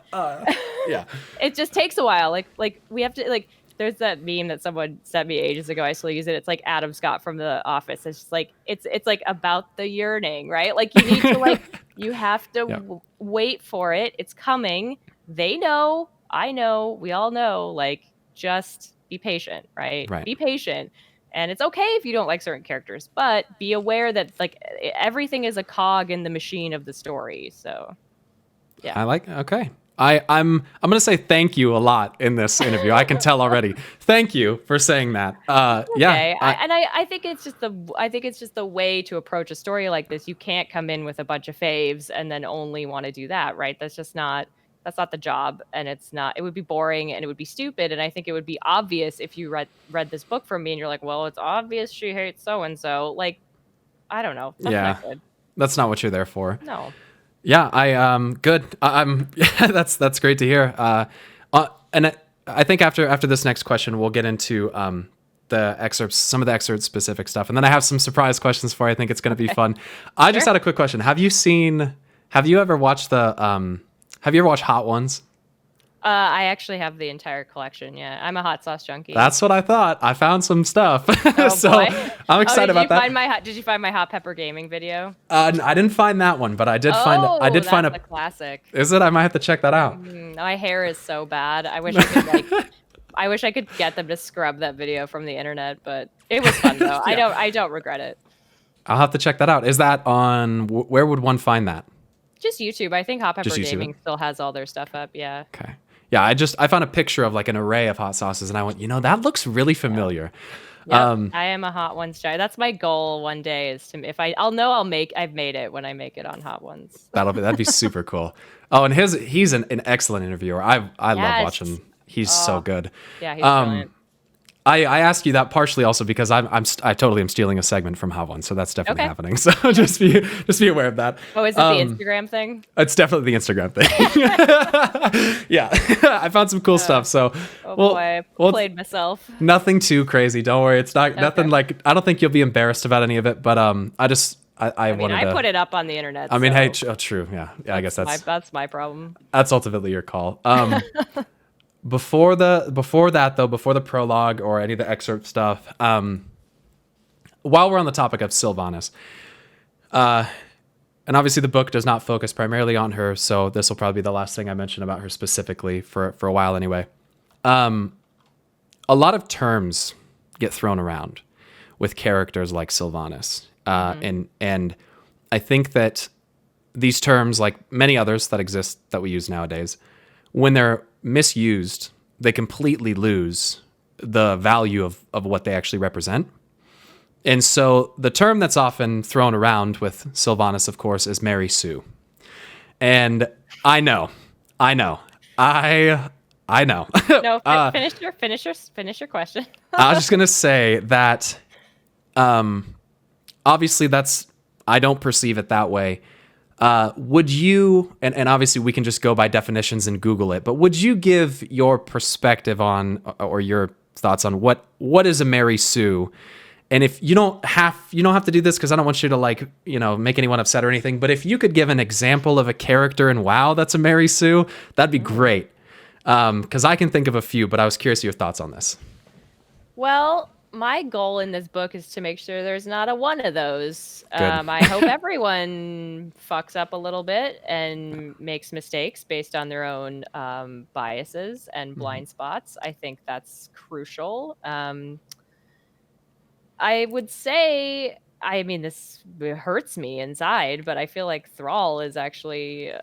yeah. it just takes a while. Like we have to, like, there's that meme that someone sent me ages ago. I still use it. It's like Adam Scott from The Office. It's just like, it's like about the yearning, right? Like, you need to, like, you have to wait for it. It's coming. They know. I know. We all know. Like, just be patient, right? Be patient. And it's okay if you don't like certain characters, but be aware that, like, everything is a cog in the machine of the story. So, yeah. Okay. I'm going to say thank you a lot in this interview. I can tell already. Thank you for saying that. Yeah. I think it's just the way to approach a story like this. You can't come in with a bunch of faves and then only want to do that, right? That's not the job, and it would be boring and it would be stupid. And I think it would be obvious if you read this book from me and you're like, well, it's obvious she hates so and so. Like, I don't know. That's not good. That's not what you're there for. No. Yeah, good. That's great to hear. And I think after this next question, we'll get into the excerpts, some of the excerpt specific stuff, and then I have some surprise questions for you. I think it's going to be fun. I just had a quick question. Have you ever watched Hot Ones? I actually have the entire collection. Yeah, I'm a hot sauce junkie. That's what I thought. I found some stuff, Oh, so boy. I'm excited about that. Did you find my hot pepper gaming video? I didn't find that one, but I did find a classic. Is it? I might have to check that out. My hair is so bad. I wish I could I wish I could get them to scrub that video from the internet, but it was fun though. Yeah. I don't regret it. I'll have to check that out. Is that on? Where would one find that? Just YouTube. I think Hot Pepper Gaming still has all their stuff up. Yeah. Okay. Yeah, I found a picture of like an array of hot sauces, and I went, that looks really familiar. Yep, I am a Hot Ones guy. That's my goal one day, is to, if I've made it when I make it on Hot Ones. That'd be super cool. Oh, and he's an excellent interviewer. I love watching. He's so good. Yeah, he's brilliant. I ask you that partially also because I totally am stealing a segment from Hot One, so that's definitely happening. So just be aware of that. Oh, is it the Instagram thing? It's definitely the Instagram thing. Yeah, I found some cool stuff. So, boy, played myself. Nothing too crazy. Don't worry. It's not nothing like. I don't think you'll be embarrassed about any of it. But I put it up on that internet. I mean, hey, true. Yeah. I guess that's my problem. That's ultimately your call. Before the prologue or any of the excerpt stuff, while we're on the topic of Sylvanas, and obviously the book does not focus primarily on her, so this will probably be the last thing I mention about her specifically for a while anyway. A lot of terms get thrown around with characters like Sylvanas, and I think that these terms, like many others that exist that we use nowadays, when they're misused, they completely lose the value of what they actually represent. And so the term that's often thrown around with Sylvanas, of course, is Mary Sue. And I know. No, finish your question. I was just gonna say that, obviously I don't perceive it that way. Would you, and obviously we can just go by definitions and Google it, but would you give your perspective on, or your thoughts on what is a Mary Sue? And if you don't have to do this because I don't want you to make anyone upset or anything, but if you could give an example of a character in WoW that's a Mary Sue, that'd be great. Because I can think of a few, but I was curious your thoughts on this. Well, my goal in this book is to make sure there's not a one of those. Good. I hope everyone fucks up a little bit and makes mistakes based on their own biases and blind spots. I think that's crucial. I would say, I mean, this hurts me inside, but I feel like Thrall is actually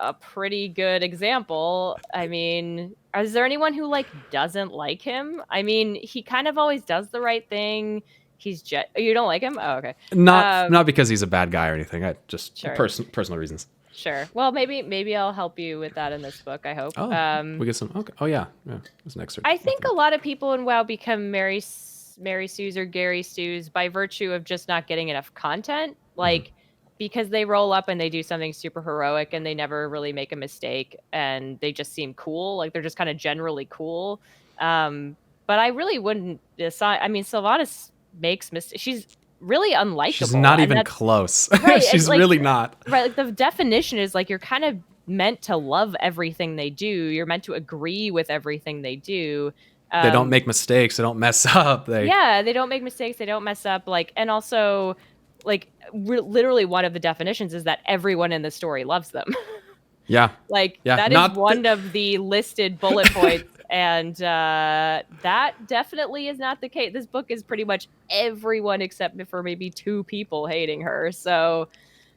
a pretty good example. I mean, is there anyone who like doesn't like him? I mean, he kind of always does the right thing. You don't like him? Oh, okay. Not because he's a bad guy or anything. I just Sure. personal reasons. Sure. Well, maybe I'll help you with that in this book, I hope. Oh, we get some. Okay. Oh yeah. There's an excerpt. I think a lot of people in WoW become Mary Sues or Gary Sues by virtue of just not getting enough content. Like, because they roll up and they do something super heroic and they never really make a mistake and they just seem cool. Like, they're just kind of generally cool. But I really wouldn't decide. I mean, Sylvanas makes mistakes. She's really unlikable. She's not even close. Right, She's like, really not. Right. Like, the definition is like, you're kind of meant to love everything they do. You're meant to agree with everything they do. They don't make mistakes. They don't mess up. They don't make mistakes. They don't mess up. Like, and also, like, literally one of the definitions is that everyone in the story loves them. Yeah. That is one of the listed bullet points. And that definitely is not the case. This book is pretty much everyone except for maybe 2 people hating her. So,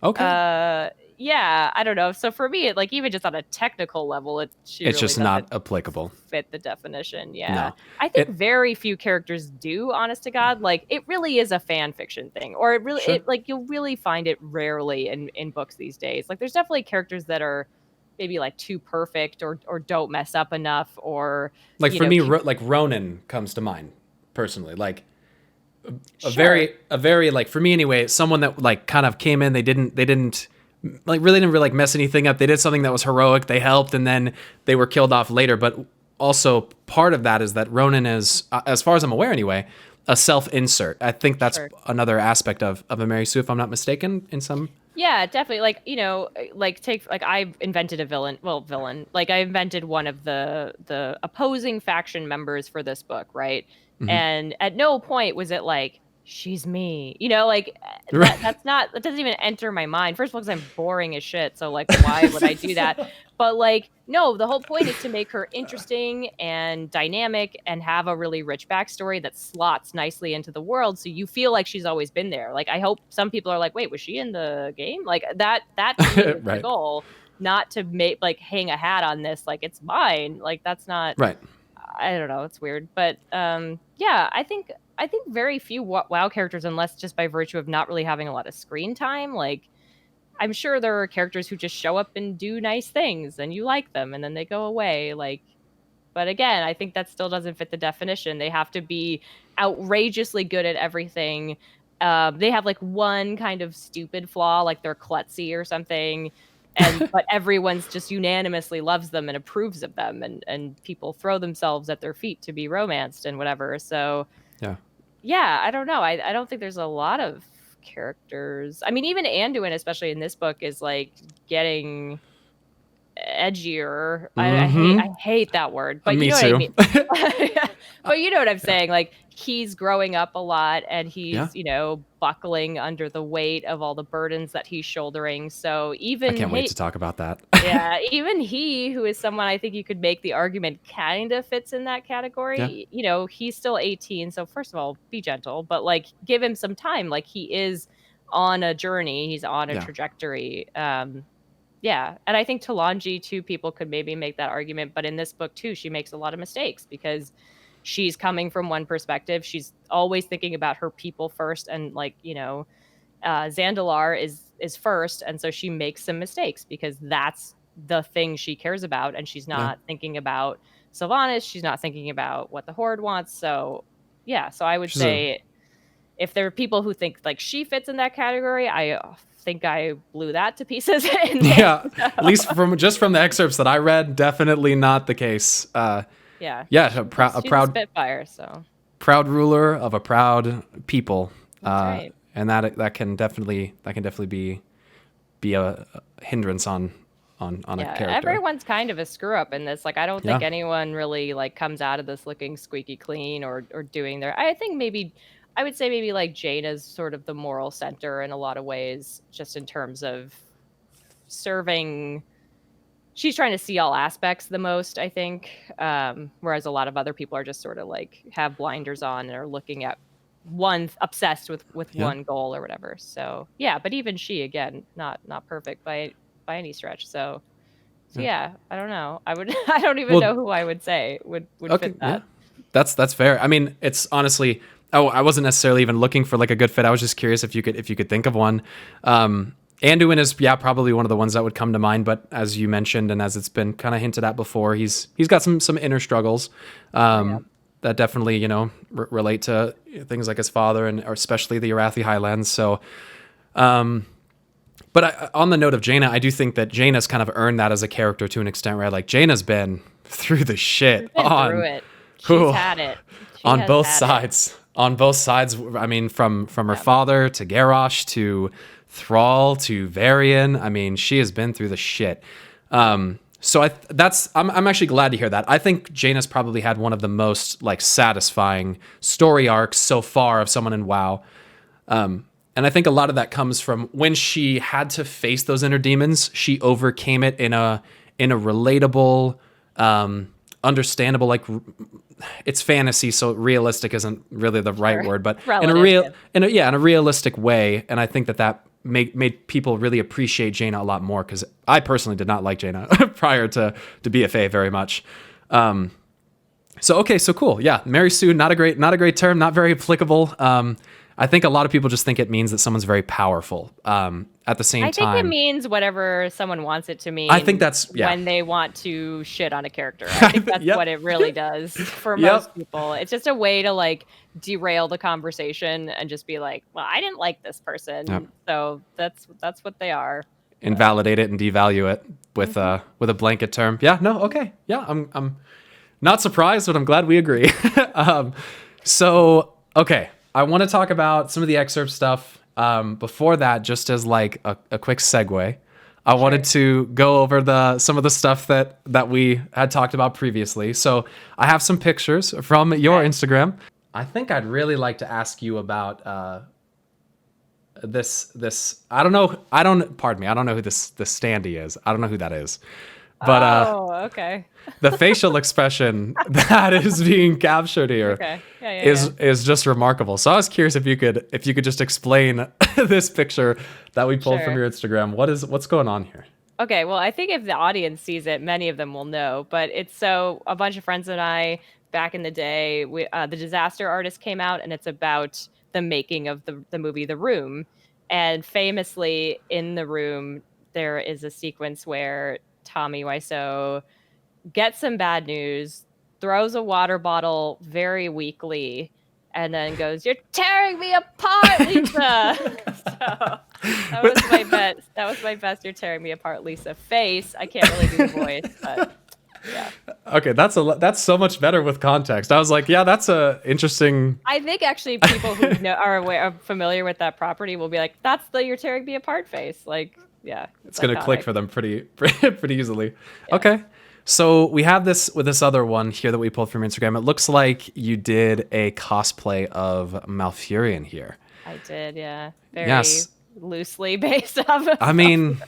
okay. Yeah, I don't know. So for me, like, even just on a technical level, it's really just not applicable. Fit the definition. Yeah, no. I think very few characters do. Honest to God, like, it really is a fan fiction thing, or you'll really find it rarely in books these days. Like, there's definitely characters that are maybe like too perfect or don't mess up enough, or like for me, like Ronan comes to mind personally. Like a very like, for me anyway, someone that like kind of came in. They didn't like really didn't like mess anything up. They did something that was heroic. They helped, and then they were killed off later. But also part of that is that Ronan is, as far as I'm aware anyway, a self-insert. I think that's another aspect of a Mary Sue, if I'm not mistaken, in some. Yeah, definitely. Like, I invented a villain. Like, I invented one of the opposing faction members for this book, right? Mm-hmm. And at no point was it like, she's me, like, that doesn't even enter my mind. First of all, because I'm boring as shit, so like, why would I do that? But like, no, the whole point is to make her interesting and dynamic and have a really rich backstory that slots nicely into the world, so you feel like she's always been there. Like, I hope some people are like, wait, was she in the game? Like, that to me is the goal, not to make, like, hang a hat on this like it's mine. Like, that's not right. I don't know, it's weird. But yeah, I think very few WoW characters, unless just by virtue of not really having a lot of screen time. Like, I'm sure there are characters who just show up and do nice things and you like them and then they go away. Like, but again, I think that still doesn't fit the definition. They have to be outrageously good at everything. They have like one kind of stupid flaw, like they're klutzy or something. But everyone's just unanimously loves them and approves of them, and people throw themselves at their feet to be romanced and whatever. So yeah, I don't know. I don't think there's a lot of characters. I mean, even Anduin, especially in this book, is like getting edgier. I hate that word, but Me you know too. what I mean. But you know what I'm saying. Like, he's growing up a lot, and he's buckling under the weight of all the burdens that he's shouldering. So even I can't wait to talk about that. Yeah, even he, who is someone I think you could make the argument kind of fits in that category. Yeah. He's still 18, so first of all, be gentle, but like, give him some time. Like, he is on a journey. He's on a trajectory. Yeah, and I think Talanji too, people could maybe make that argument, but in this book too, she makes a lot of mistakes because she's coming from one perspective. She's always thinking about her people first, and like, Zandalar is first, and so she makes some mistakes because that's the thing she cares about, and she's not thinking about Sylvanas. She's not thinking about what the Horde wants. So yeah, so I would say if there are people who think like she fits in that category, I think I blew that to pieces. At least from the excerpts that I read, definitely not the case. A proud Spitfire, so proud ruler of a proud people. That's right. And that can definitely be a hindrance on on a character. Everyone's kind of a screw up in this. Like, I don't think Yeah. anyone really like comes out of this looking squeaky clean or doing their. I think maybe I would say maybe like Jaina's sort of the moral center in a lot of ways, just in terms of serving. She's trying to see all aspects the most, I think. Whereas a lot of other people are just sort of like have blinders on and are looking at one obsessed with Yeah. one goal or whatever. So yeah, but even she again, not perfect by any stretch. So yeah, I don't know. I would I don't even know who I would say would fit that. Yeah. That's fair. I mean, it's honestly, I wasn't necessarily even looking for like a good fit. I was just curious if you could think of one. Anduin is probably one of the ones that would come to mind, but as you mentioned and as it's been kind of hinted at before, he's got some inner struggles that definitely, you know, relate to things like his father or especially the Arathi Highlands. So but on the note of Jaina, I do think that Jaina's kind of earned that as a character to an extent, right? Like Jaina's been through the shit through it. She's had it. On both sides. On both sides. I mean, from her father to Garrosh to Thrall to Varian. I mean, she has been through the shit. So I'm actually glad to hear that. I think Jaina's probably had one of the most like satisfying story arcs so far of someone in WoW. And I think a lot of that comes from when she had to face those inner demons, she overcame it in a relatable, understandable, like it's fantasy, so realistic isn't really the right word, but in a realistic way. And I think that made people really appreciate Jaina a lot more, because I personally did not like Jaina prior to BFA very much. So cool. Yeah, Mary Sue, not a great term, not very applicable. I think a lot of people just think it means that someone's very powerful. At the same time, I think it means whatever someone wants it to mean. I think that's when they want to shit on a character. I think that's what it really does for most people. It's just a way to like derail the conversation and just be like, "Well, I didn't like this person, so that's what they are." Invalidate it and devalue it with a blanket term. Yeah. No. Okay. Yeah. I'm not surprised, but I'm glad we agree. Okay. I want to talk about some of the excerpt stuff. Before that, just as like a quick segue, I wanted to go over some of the stuff that we had talked about previously. So I have some pictures from your Instagram. I think I'd really like to ask you about this. I don't know. Pardon me. I don't know who this standee is. I don't know who that is. But okay. The facial expression that is being captured here is just remarkable. So I was curious if you could just explain this picture that we pulled from your Instagram. What's going on here? Okay, well, I think if the audience sees it, many of them will know. But it's a bunch of friends and I back in the day, the Disaster Artist came out, and it's about the making of the movie The Room. And famously, in The Room, there is a sequence where Tommy Wiseau gets some bad news, throws a water bottle very weakly, and then goes, "You're tearing me apart, Lisa." So that was my best "You're tearing me apart, Lisa" face. I can't really do the voice, but yeah. Okay, that's so much better with context. I was like, yeah, that's a interesting. I think actually people who are familiar with that property will be like, "That's the 'You're tearing me apart' face." Like, yeah, it's gonna click for them pretty easily. Yeah. Okay. So we have this with this other one here that we pulled from Instagram. It looks like you did a cosplay of Malfurion here. I did, yeah. Very loosely based off of Malfurion.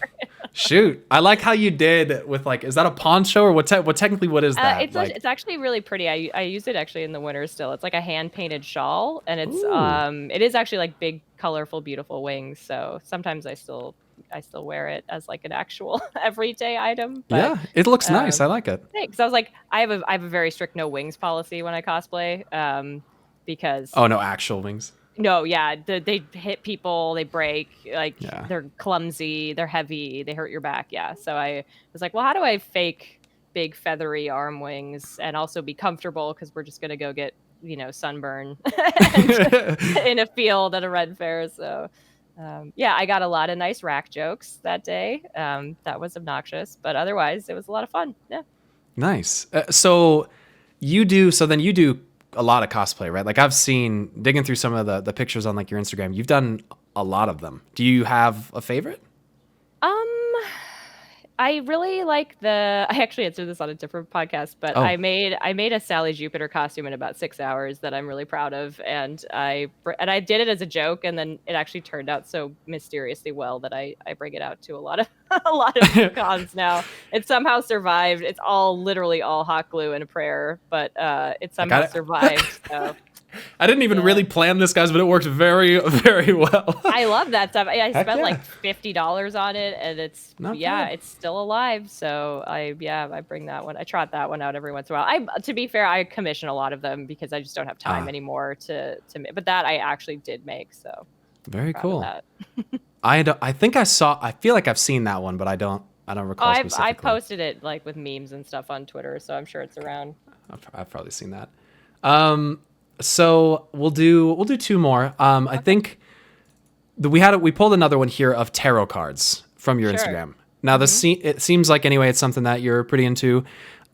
Shoot. I like how you did with like, is that a poncho or what technically what is that? It's actually really pretty. I used it actually in the winter still. It's like a hand painted shawl, and it's it is actually like big, colorful, beautiful wings. So sometimes I still wear it as like an actual everyday item. But, yeah, it looks nice. I like it. Thanks. I was like, I have a very strict no wings policy when I cosplay, because no actual wings. No, yeah, they hit people, they break, like they're clumsy, they're heavy, they hurt your back. Yeah, so I was like, well, how do I fake big feathery arm wings and also be comfortable, because we're just gonna go get sunburn in a field at a Red Fair. So I got a lot of nice rack jokes that day. That was obnoxious, but otherwise it was a lot of fun. Yeah. Nice. So you do a lot of cosplay, right? Like I've seen digging through some of the pictures on like your Instagram. You've done a lot of them. Do you have a favorite? I really like the. I actually answered this on a different podcast, but Oh, I made a Sally Jupiter costume in about 6 hours that I'm really proud of, and I did it as a joke, and then it actually turned out so mysteriously well that I bring it out to a lot of a lot of cons now. It somehow survived. It's all literally all hot glue and a prayer, but it I somehow got survived. So I didn't even yeah. really plan this, guys, but it worked very, very well. I love that stuff. I Heck spent yeah. like $50 on it, and Not bad. it's still alive. So I bring that one. I trot that one out every once in a while. To be fair, I commission a lot of them because I just don't have time Ah, anymore to make. But that I actually did make, so very proud of cool. that. I think I feel like I've seen that one, but I don't Oh, recall I've specifically. posted it like with memes and stuff on Twitter, so I'm sure it's around. I've probably seen that. So we'll do two more. I think we pulled another one here of tarot cards from your Sure. Instagram. Now it seems like anyway it's something that you're pretty into.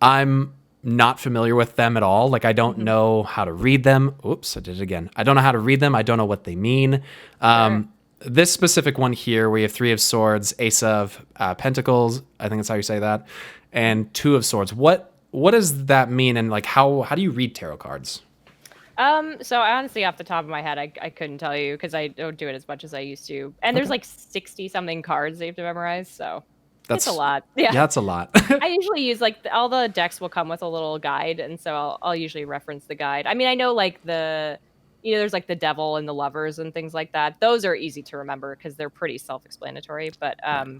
I'm not familiar with them at all. Like I don't know how to read them. Oops, I did it again. I don't know how to read them. I don't know what they mean. Sure. This specific one here, we have Three of Swords, Ace of Pentacles. I think that's how you say that, and Two of Swords. What does that mean? And like how do you read tarot cards? So I honestly, off the top of my head, I couldn't tell you because I don't do it as much as I used to. And there's Okay, like 60 something cards that you have to memorize, so it's a that's lot. yeah, Yeah. that's a lot. I usually use like all the decks will come with a little guide, and so I'll usually reference the guide. I mean, I know like there's like the devil and the lovers and things like that. Those are easy to remember because they're pretty self-explanatory. But Right.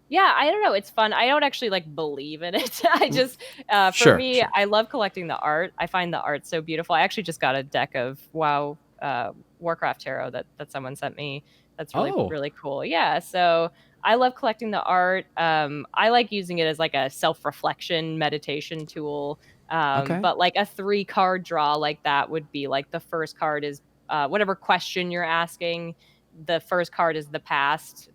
yeah, I don't know. It's fun. I don't actually like believe in it. I just, for Sure, me, sure. I love collecting the art. I find the art so beautiful. I actually just got a deck of Warcraft tarot that someone sent me. That's really Oh, really cool. Yeah. So I love collecting the art. I like using it as like a self reflection meditation tool. okay. But like a 3 card draw like that would be like the first card is whatever question you're asking. The first card is the past,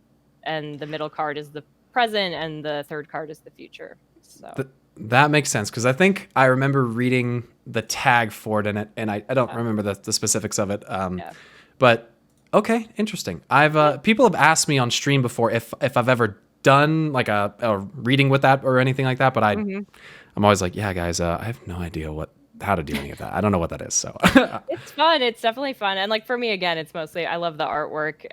and the middle card is the present, and the third card is the future. So That makes sense because I think I remember reading the tag for it in it, and I don't yeah, remember the specifics of it. yeah. But okay, interesting. I've people have asked me on stream before if I've ever done like a reading with that or anything like that, but Hmm. I'm always like, yeah, guys, I have no idea how to do any of that. I don't know what that is. So It's fun. It's definitely fun. And like for me, again, it's mostly I love the artwork.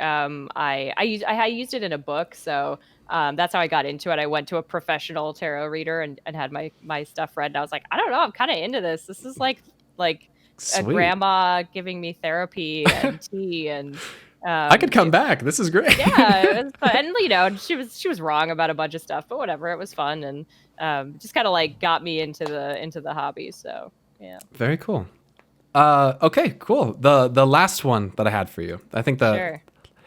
I used it in a book, so that's how I got into it. I went to a professional tarot reader and had my stuff read, and I was like, I don't know, I'm kind of into this. This is like a sweet. grandma giving me therapy and tea and I could come back. This is great. yeah, it was fun. And she was wrong about a bunch of stuff, but whatever, it was fun and just kind of like got me into the hobby. So yeah, Very cool. Okay, cool. The last one that I had for you, I think sure.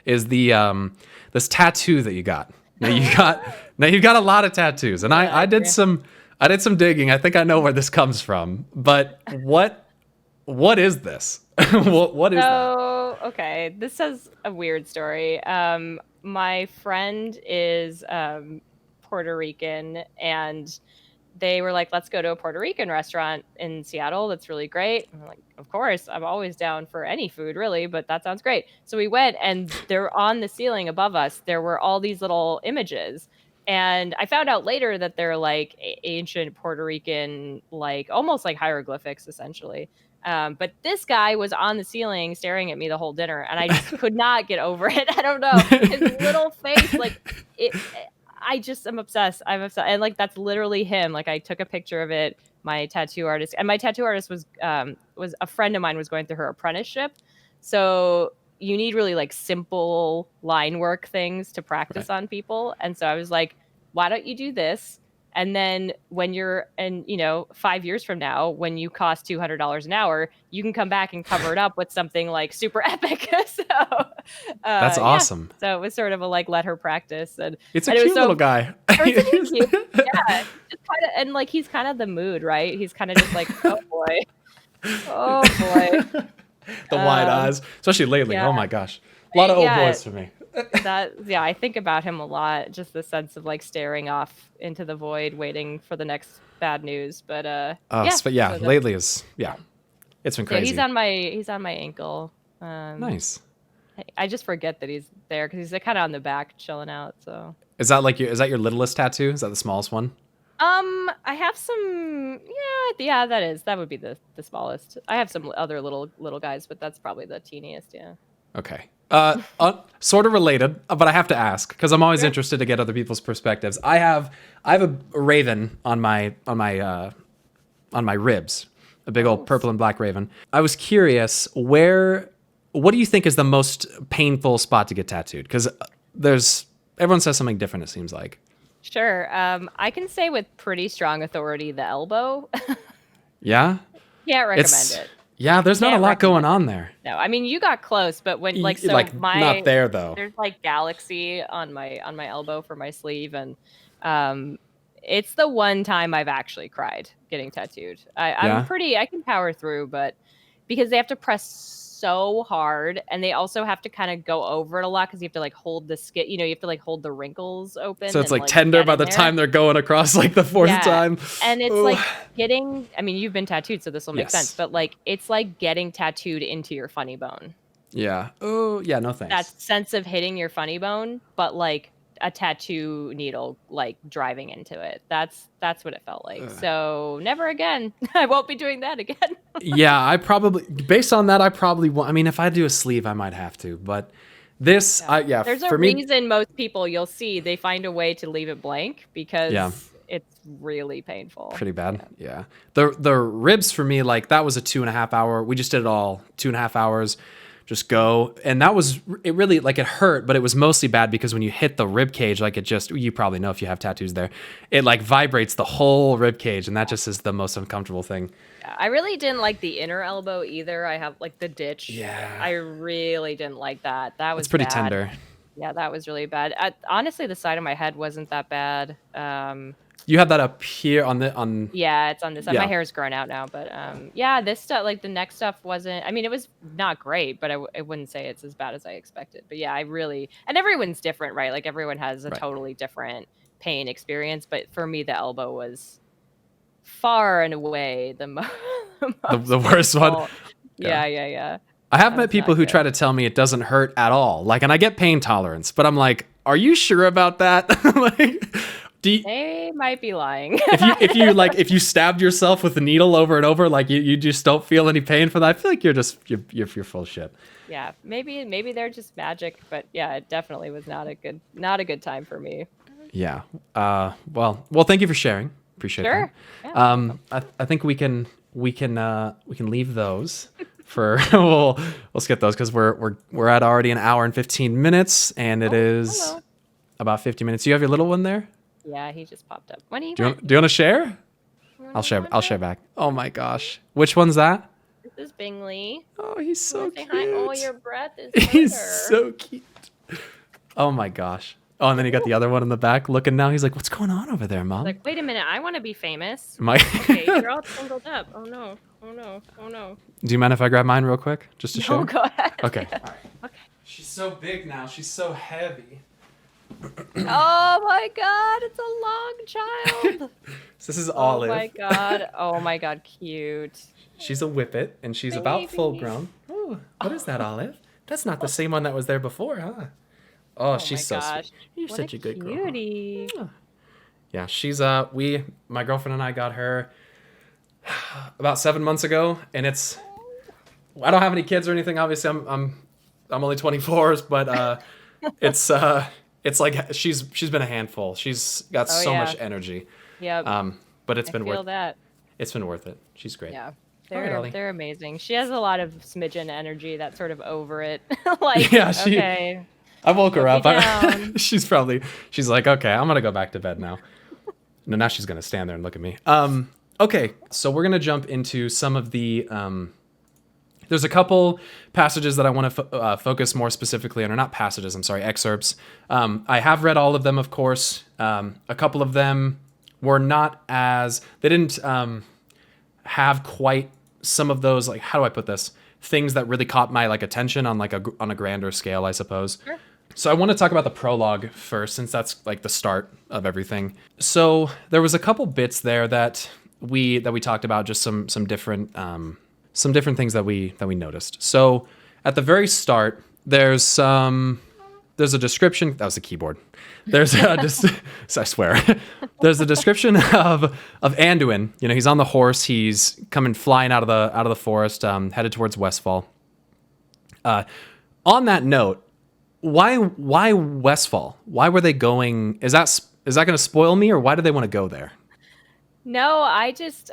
is the this tattoo that you got. Now you've got a lot of tattoos, and Yeah, I did some digging. I think I know where this comes from, but what is this? What is that? So okay, this is a weird story. My friend is Puerto Rican, and they were like, let's go to a Puerto Rican restaurant in Seattle. That's really great. And I'm like, of course, I'm always down for any food, really, but that sounds great. So we went, and they're on the ceiling above us. There were all these little images. And I found out later that they're like ancient Puerto Rican, like almost like hieroglyphics, essentially. But this guy was on the ceiling staring at me the whole dinner, and I just could not get over it. I don't know. His little face, like it, I just am obsessed. I'm obsessed, and like that's literally him. Like I took a picture of it. My tattoo artist, and my tattoo artist was a friend of mine, was going through her apprenticeship, so you need really like simple line work things to Right. practice on people. And so I was like, why don't you do this? And then when you're, and 5 years from now, when you cost $200 an hour, you can come back and cover it up with something like super epic. So, That's yeah. awesome. So it was sort of a like let her practice, It's a and it was cute little so guy. it was really cute. Yeah, just kind of, and like he's kind of the mood, right? He's kind of just like, oh boy, oh boy. The wide Um, eyes, especially lately. yeah, Oh my gosh, a lot of old yeah. boys for me. I think about him a lot. Just the sense of like staring off into the void, waiting for the next bad news. But yeah. But yeah, So that's lately is yeah. it's been Yeah, crazy. he's on my ankle. Um, Nice. I just forget that he's there because he's kind of on the back chilling out. So Is that your littlest tattoo? Is that the smallest one? I have some. Yeah, that would be the smallest. I have some other little guys, but that's probably the teeniest. Yeah. Okay. Sort of related, but I have to ask because I'm always interested to get other people's perspectives. I have a raven on my ribs, a big old purple and black raven. I was curious, what do you think is the most painful spot to get tattooed? Because everyone says something different. It seems like. Sure. I can say with pretty strong authority the elbow. Yeah. Can't recommend it. Yeah, there's not a lot going on there. No, I mean you got close, but when not there though. There's like galaxy on my elbow for my sleeve, and it's the one time I've actually cried getting tattooed. I can power through, but because they have to press so hard, and they also have to kind of go over it a lot because you have to like hold the skin, you have to like hold the wrinkles open. So it's like tender by the time they're going across like the fourth time. And it's like you've been tattooed, so this will make sense, but like it's like getting tattooed into your funny bone. Yeah. Oh, yeah, no thanks. That sense of hitting your funny bone, but like a tattoo needle like driving into it. That's what it felt like. So never again. I won't be doing that again. Yeah, based on that, I probably won't. I mean, if I do a sleeve, I might have to, but this, there's a reason most people you'll see, they find a way to leave it blank because it's really painful. Pretty bad. Yeah. The ribs for me, like that was a 2.5 hour. We just did it all 2.5 hours. Just go. And it really, like it hurt, but it was mostly bad because when you hit the rib cage, like you probably know if you have tattoos there, it like vibrates the whole rib cage, and that just is the most uncomfortable thing. Yeah, I really didn't like the inner elbow either. I have like the ditch. Yeah. I really didn't like that. That was pretty bad. tender. Yeah, that was really bad. Honestly, the side of my head wasn't that bad. You had that up here Yeah, it's on this side. My hair's grown out now, but this stuff, like the neck stuff wasn't, I mean, it was not great, but I wouldn't say it's as bad as I expected. But yeah, and everyone's different, right? Like everyone has a totally different pain experience, but for me, the elbow was far and away the worst one. Yeah. I have met people who try to tell me it doesn't hurt at all. Like, and I get pain tolerance, but I'm like, are you sure about that? Like, they might be lying. if you stabbed yourself with a needle over and over, like you just don't feel any pain for that. I feel like you're full of shit. Yeah, maybe they're just magic, but yeah, it definitely was not a good time for me. Yeah. Well, thank you for sharing. Appreciate that. Yeah, I think we can leave those for we'll skip those because we're at already an hour and 15 minutes, and it is about 50 minutes. You have your little one there? Yeah, he just popped up. When do you want to share? I'll share back. Oh my gosh. Which one's that? This is Bingley. Oh, he's so cute. Hi? Oh, your breath is murder. He's so cute. Oh my gosh. Oh, and then you got the other one in the back looking now. He's like, what's going on over there, Mom? Like, wait a minute, I want to be famous. Okay, you're all tangled up. Oh no. Do you mind if I grab mine real quick? Just to show? No, go ahead. Okay. All right. Okay. She's so big now. She's so heavy. Oh my god, it's a long child. So this is Olive. Oh my god, cute. She's a whippet, and she's about full grown. Oh, what is that, Olive? That's not the same one that was there before, huh? Oh, she's so sweet. You're such a good cutie. Girl. Yeah, she's my girlfriend and I got her about 7 months ago, and I don't have any kids or anything. Obviously, I'm only 24, but it's like she's been a handful. She's got so much energy. Yeah. But it's been worth it. It's been worth it. She's great. Yeah. They're amazing. She has a lot of smidgen energy that's sort of over it. Like, okay. I woke her up. She's like, okay, I'm going to go back to bed now. No, now she's going to stand there and look at me. Okay, so we're going to jump into some of the... there's a couple passages that I want to focus more specifically on, or not passages, I'm sorry, excerpts. I have read all of them, of course. A couple of them were not they didn't have quite some of those, like, how do I put this? Things that really caught my attention on on a grander scale, I suppose. Sure. So I want to talk about the prologue first, since that's like the start of everything. So there was a couple bits there that we talked about, just some different things that we noticed. So at the very start, there's some there's a description. That was the keyboard. There's I swear. There's a description of Anduin. You know, he's on the horse. He's coming flying out of the forest, headed towards Westfall. On that note, why Westfall? Why were they going? Is that going to spoil me, or why do they want to go there? No, I just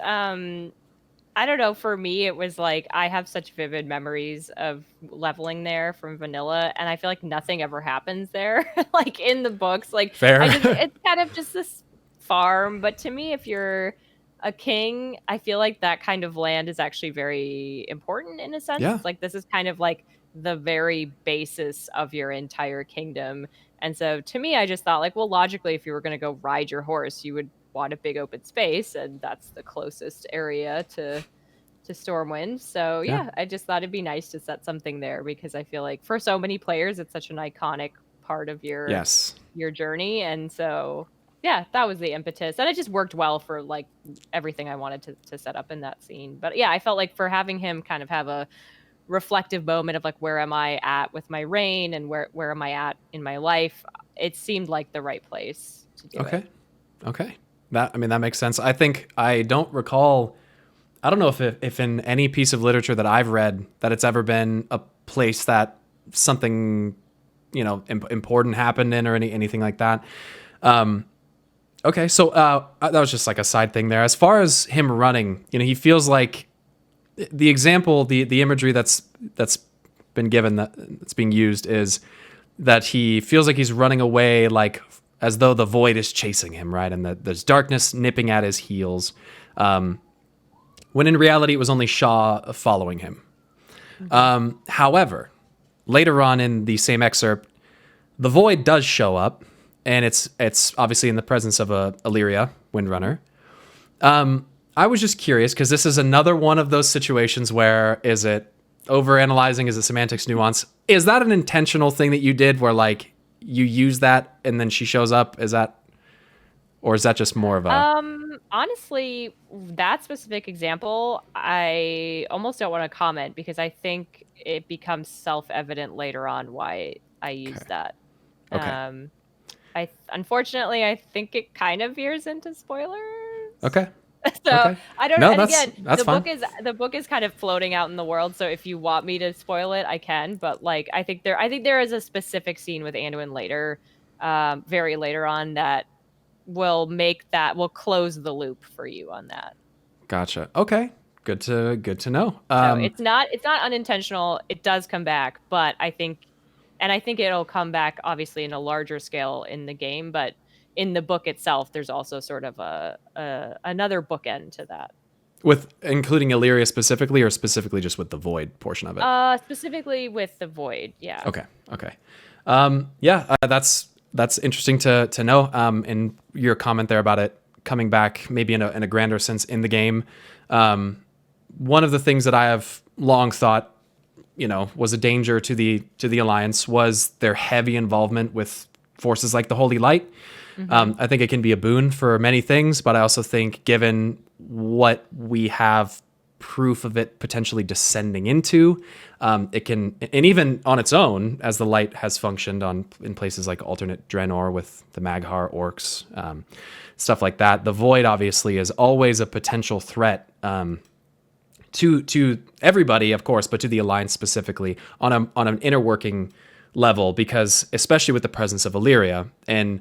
I don't know. For me, it was like I have such vivid memories of leveling there from vanilla, and I feel like nothing ever happens there, like in the books. Like, Fair. It's kind of just this farm. But to me, if you're a king, I feel like that kind of land is actually very important in a sense. Yeah. Like, this is kind of like the very basis of your entire kingdom. And so to me, I just thought, like, well, logically, if you were going to go ride your horse, you would want a big open space, and that's the closest area to Stormwind. So yeah, I just thought it'd be nice to set something there, because I feel like for so many players it's such an iconic part of your journey. And so yeah, that was the impetus, and it just worked well for like everything I wanted to set up in that scene. But yeah, I felt like for having him kind of have a reflective moment of like, where am I at with my reign, and where am I at in my life, it seemed like the right place to do it. Okay. That makes sense. I think I don't recall. I don't know if in any piece of literature that I've read that it's ever been a place that something, you know, important happened in, or anything like that. Okay, so that was just like a side thing there. As far as him running, you know, he feels like the example, the imagery that's been given, that's being used, is that he feels like he's running away, like as though the void is chasing him, right? And that there's darkness nipping at his heels. When in reality, it was only Shaw following him. Mm-hmm. However, later on in the same excerpt, the void does show up, and it's obviously in the presence of Illyria, Windrunner. I was just curious, because this is another one of those situations where, is it overanalyzing? Is it semantics nuance? Is that an intentional thing that you did, where like you use that and then she shows up? Or is that just more of a... Honestly, that specific example, I almost don't want to comment, because I think it becomes self-evident later on why I used that. Okay. Unfortunately, I think it kind of veers into spoilers. Okay. So okay. I don't know. And again, that's fine. The book is kind of floating out in the world. So if you want me to spoil it, I can. But like, I think there is a specific scene with Anduin later, very later on, that will close the loop for you on that. Gotcha. Okay. Good to know. So it's not unintentional. It does come back, but I think it'll come back obviously in a larger scale in the game, but in the book itself, there's also sort of another bookend to that. With including Illyria specifically, or specifically just with the void portion of it? Specifically with the void, yeah. Okay. That's interesting to know. And your comment there about it coming back maybe in a grander sense in the game. One of the things that I have long thought, you know, was a danger to the Alliance was their heavy involvement with forces like the Holy Light. Mm-hmm. I think it can be a boon for many things, but I also think, given what we have proof of it potentially descending into, it can, and even on its own, as the light has functioned in places like alternate Draenor with the Maghar orcs, stuff like that. The void obviously is always a potential threat to everybody, of course, but to the Alliance specifically on an inner working level, because especially with the presence of Illyria and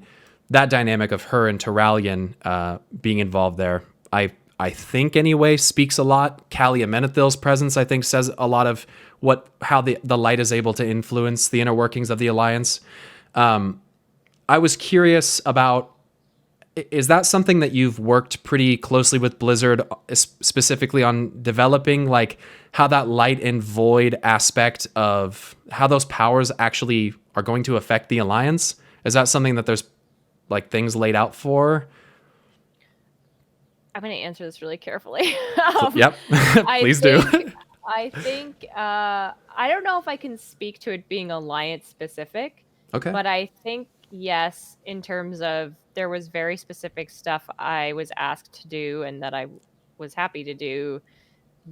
that dynamic of her and Turalyon being involved there, I think anyway, speaks a lot. Callie Amenethil's presence, I think, says a lot of how the light is able to influence the inner workings of the Alliance. I was curious about, is that something that you've worked pretty closely with Blizzard, specifically on developing, like how that light and void aspect of how those powers actually are going to affect the Alliance? Is that something that there's like things laid out for? I'm going to answer this really carefully. Yep. Please do. I think, I don't know if I can speak to it being Alliance specific. Okay. But I think, yes, in terms of there was very specific stuff I was asked to do and that I was happy to do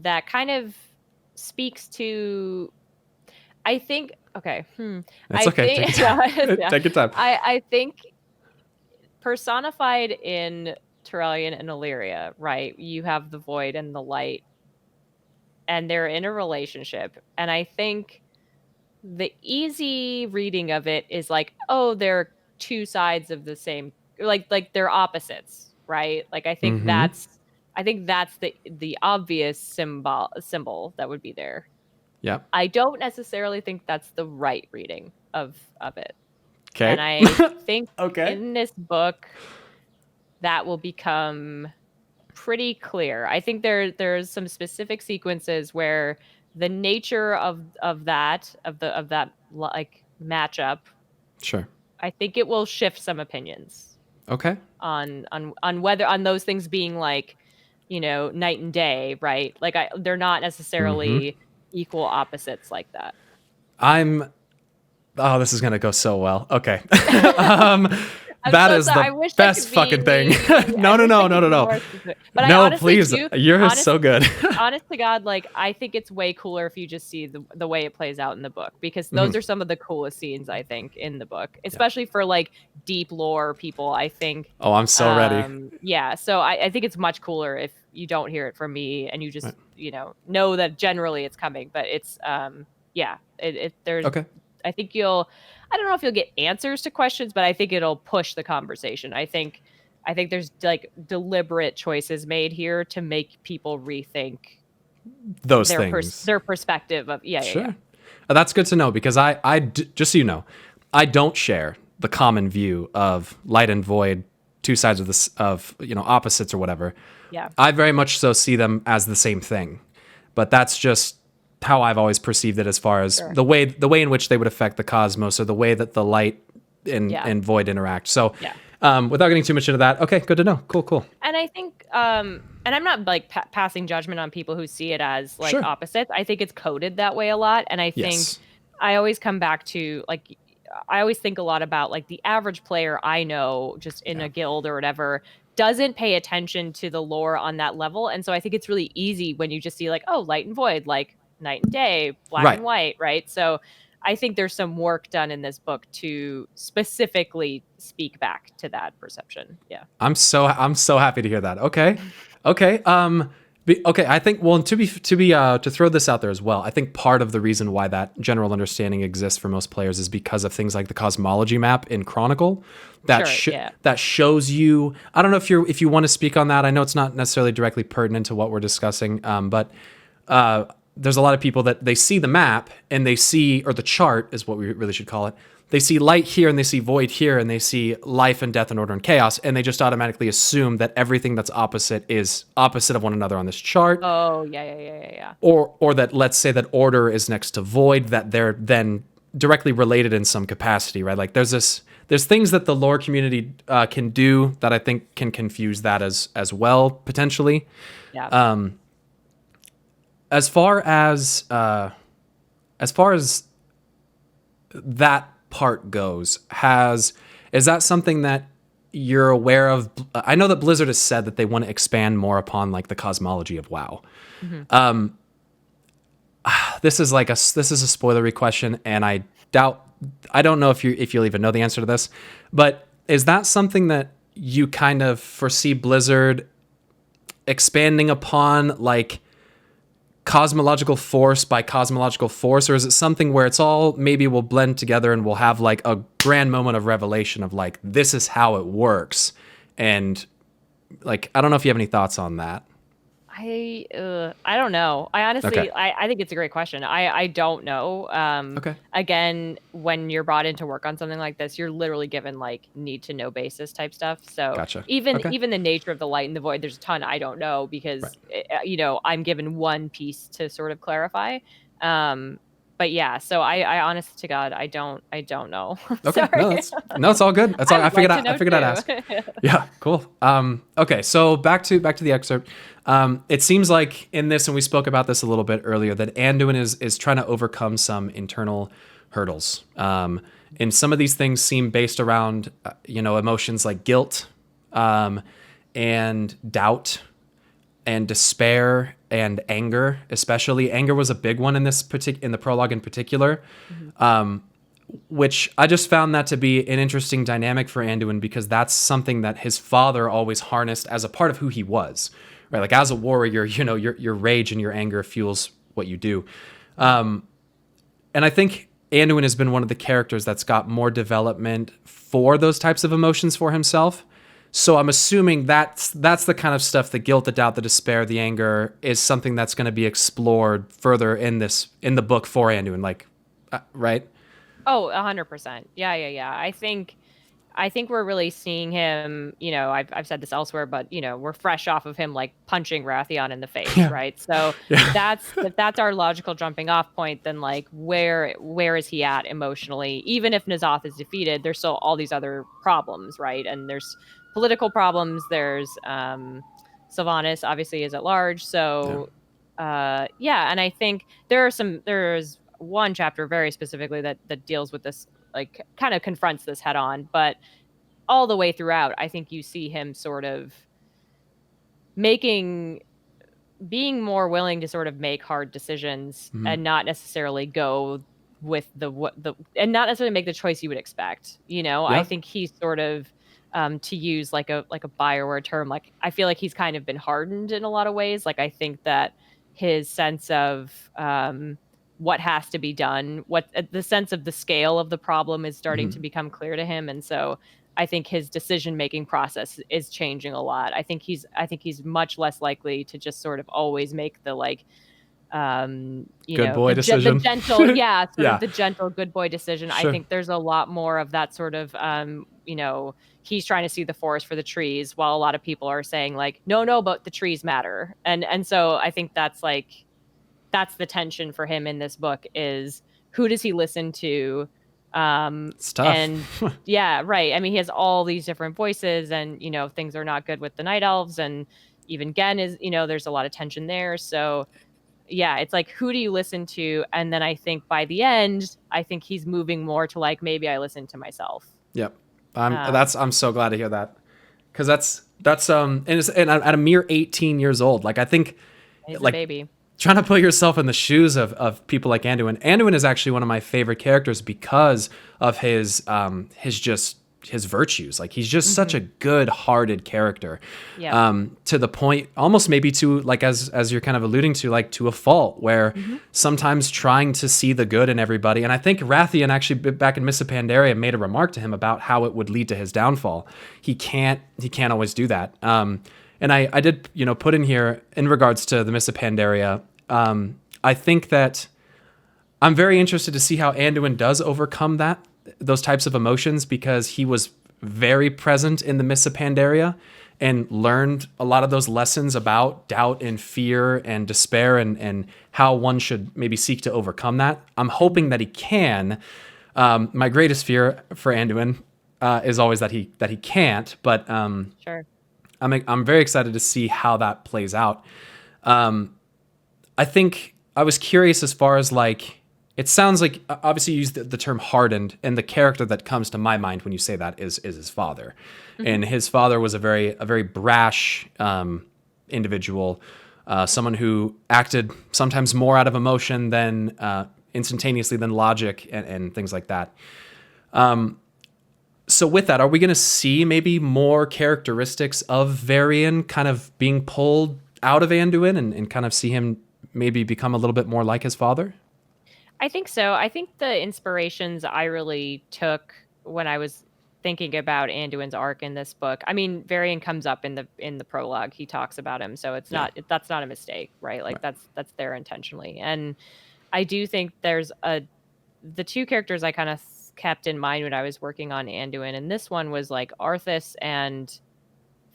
that kind of speaks to, I think okay. That's I okay. think Take your time. yeah. Take your time. I think personified in Turellian and Illyria, right? You have the void and the light, and they're in a relationship. And I think the easy reading of it is like, oh, they're two sides of the same, like they're opposites, right? Like Mm-hmm. I think that's the obvious symbol that would be there. Yeah. I don't necessarily think that's the right reading of it. And Okay. I think Okay. in this book that will become pretty clear. I think there's some specific sequences where the nature of that like matchup, Sure. I think it will shift some opinions Okay. on whether on those things being like, night and day, right? Like they're not Mm-hmm. necessarily equal opposites like that. I'm. Oh, this is gonna go so well. Okay. um, I'm that so is sorry. the I wish I best could fucking be. thing. I No, no, wish I no, no, could no, be no. more specific. But I No, honestly please. do. You're so good. Honest to God, like I think it's way cooler if you just see the way it plays out in the book, because Mhm. those are some of the coolest scenes I think in the book, Yeah. especially for like deep lore people. I think. Oh, I'm so ready. Yeah. So I think it's much cooler if you don't hear it from me and you just Right. know that generally it's coming. But it's yeah. There's. Okay. I think I don't know if you'll get answers to questions, but I think it'll push the conversation. I think there's like deliberate choices made here to make people rethink Those things. their perspective of Sure. That's good to know, because just so you know, I don't share the common view of light and void, two sides of this of opposites or whatever. Yeah. I very much so see them as the same thing, but that's just how I've always perceived it, as far as Sure. the way in which they would affect the cosmos, or the way that the light and void interact. So, without getting too much into that, okay, good to know. Cool. And I think, and I'm not like passing judgment on people who see it as like Sure. opposites. I think it's coded that way a lot, and I think Yes. I always come back to like, I always think a lot about like the average player I know just in a guild or whatever doesn't pay attention to the lore on that level. And so I think it's really easy when you just see like, oh, light and void, like night and day, black and white, right? So I think there's some work done in this book to specifically speak back to that perception. Yeah. I'm so happy to hear that. Okay. Okay. I think, well, to throw this out there as well, I think part of the reason why that general understanding exists for most players is because of things like the Cosmology Map in Chronicle that shows you. I don't know if you want to speak on that. I know it's not necessarily directly pertinent to what we're discussing, but there's a lot of people that they see the map and they see, or the chart is what we really should call it. They see light here and they see void here and they see life and death and order and chaos, and they just automatically assume that everything that's opposite is opposite of one another on this chart. Oh, yeah. Or that, let's say that order is next to void, that they're then directly related in some capacity, right? Like there's things that the lore community can do that I think can confuse that as well, potentially. Yeah. As far as that part goes, is that something that you're aware of? I know that Blizzard has said that they want to expand more upon like the cosmology of WoW. Mm-hmm. This is a spoilery question, and I don't know if you'll even know the answer to this, but is that something that you kind of foresee Blizzard expanding upon, like cosmological force by cosmological force, or is it something where it's all maybe will blend together and we'll have like a grand moment of revelation of like, this is how it works? And like, I don't know if you have any thoughts on that. I don't know. I honestly, I think it's a great question. I don't know. Okay. Again, when you're brought in to work on something like this, you're literally given like need to know basis type stuff. So Gotcha. even the nature of the light and the void, there's a ton I don't know because I'm given one piece to sort of clarify. But yeah, so I honest to God, I don't know. Okay. Sorry. No, it's all good. That's all. I figured I'd ask. Yeah, cool. Okay, so back to the excerpt. It seems like in this, and we spoke about this a little bit earlier, that Anduin is trying to overcome some internal hurdles. And some of these things seem based around emotions like guilt, and doubt, and despair, and anger, especially. Anger was a big one in in the prologue in particular. Which I just found that to be an interesting dynamic for Anduin, because that's something that his father always harnessed as a part of who he was, right? Like as a warrior, your rage and your anger fuels what you do. And I think Anduin has been one of the characters that's got more development for those types of emotions for himself. So I'm assuming that's the kind of stuff, the guilt, the doubt, the despair, the anger, is something that's going to be explored further in the book for Anduin, like, right? Oh, 100%. Yeah. I think we're really seeing him, I've said this elsewhere, but we're fresh off of him like punching Rathion in the face, Yeah. right? So Yeah. if that's our logical jumping off point, then like where is he at emotionally? Even if N'Zoth is defeated, there's still all these other problems, right? And there's political problems, there's Sylvanas obviously is at large. Yeah. So and I think there's one chapter very specifically that deals with this, like kind of confronts this head on, but all the way throughout, I think you see him sort of being more willing to sort of make hard decisions and not necessarily go with and not necessarily make the choice you would expect. I Yeah. think he's sort of to use like a Bioware term, like I feel like he's kind of been hardened in a lot of ways. Like I think that his sense of what has to be done, what the sense of the scale of the problem is starting to become clear to him, and so I think his decision-making process is changing a lot. I think he's much less likely to just sort of always make the like, Good boy the decision. gentle, sort of Yeah. the gentle good boy decision. I Sure. think there's a lot more of that sort of, he's trying to see the forest for the trees, while a lot of people are saying like, no, but the trees matter. And so I think that's the tension for him in this book is who does he listen to? It's tough. And yeah, right. I mean, he has all these different voices, and things are not good with the night elves, and even Gen is, there's a lot of tension there. So yeah, it's like, who do you listen to? And then I think by the end, I think he's moving more to like, maybe I listen to myself. Yep. Um, I'm so glad to hear that, because and at a mere 18 years old, like I think, he's a like, baby. trying to put yourself in the shoes of people like Anduin. Anduin is actually one of my favorite characters because of his virtues. Like he's just such a good-hearted character. Yeah. To the point, almost maybe to like, as you're kind of alluding to, like to a fault, where sometimes trying to see the good in everybody. And I think Rathian actually back in Mists of Pandaria made a remark to him about how it would lead to his downfall. He can't always do that. And I did, put in here in regards to the Mists of Pandaria. I think that I'm very interested to see how Anduin does overcome those types of emotions, because he was very present in the Mists of Pandaria and learned a lot of those lessons about doubt and fear and despair, and how one should maybe seek to overcome that. I'm hoping that he can. My greatest fear for Anduin is always that he can't, but Sure. I'm very excited to see how that plays out. I think I was curious as far as like, it sounds like obviously you use the term hardened, and the character that comes to my mind when you say that is his father, and his father was a very brash individual, someone who acted sometimes more out of emotion than instantaneously than logic, and things like that. So with that, are we going to see maybe more characteristics of Varian kind of being pulled out of Anduin, and kind of see him maybe become a little bit more like his father? I think so. I think the inspirations I really took when I was thinking about Anduin's arc in this book. I mean, Varian comes up in the prologue. He talks about him, so it's Yeah. not that's not a mistake, right? Like that's there intentionally. And I do think the two characters I kind of kept in mind when I was working on Anduin, and this one was like Arthas and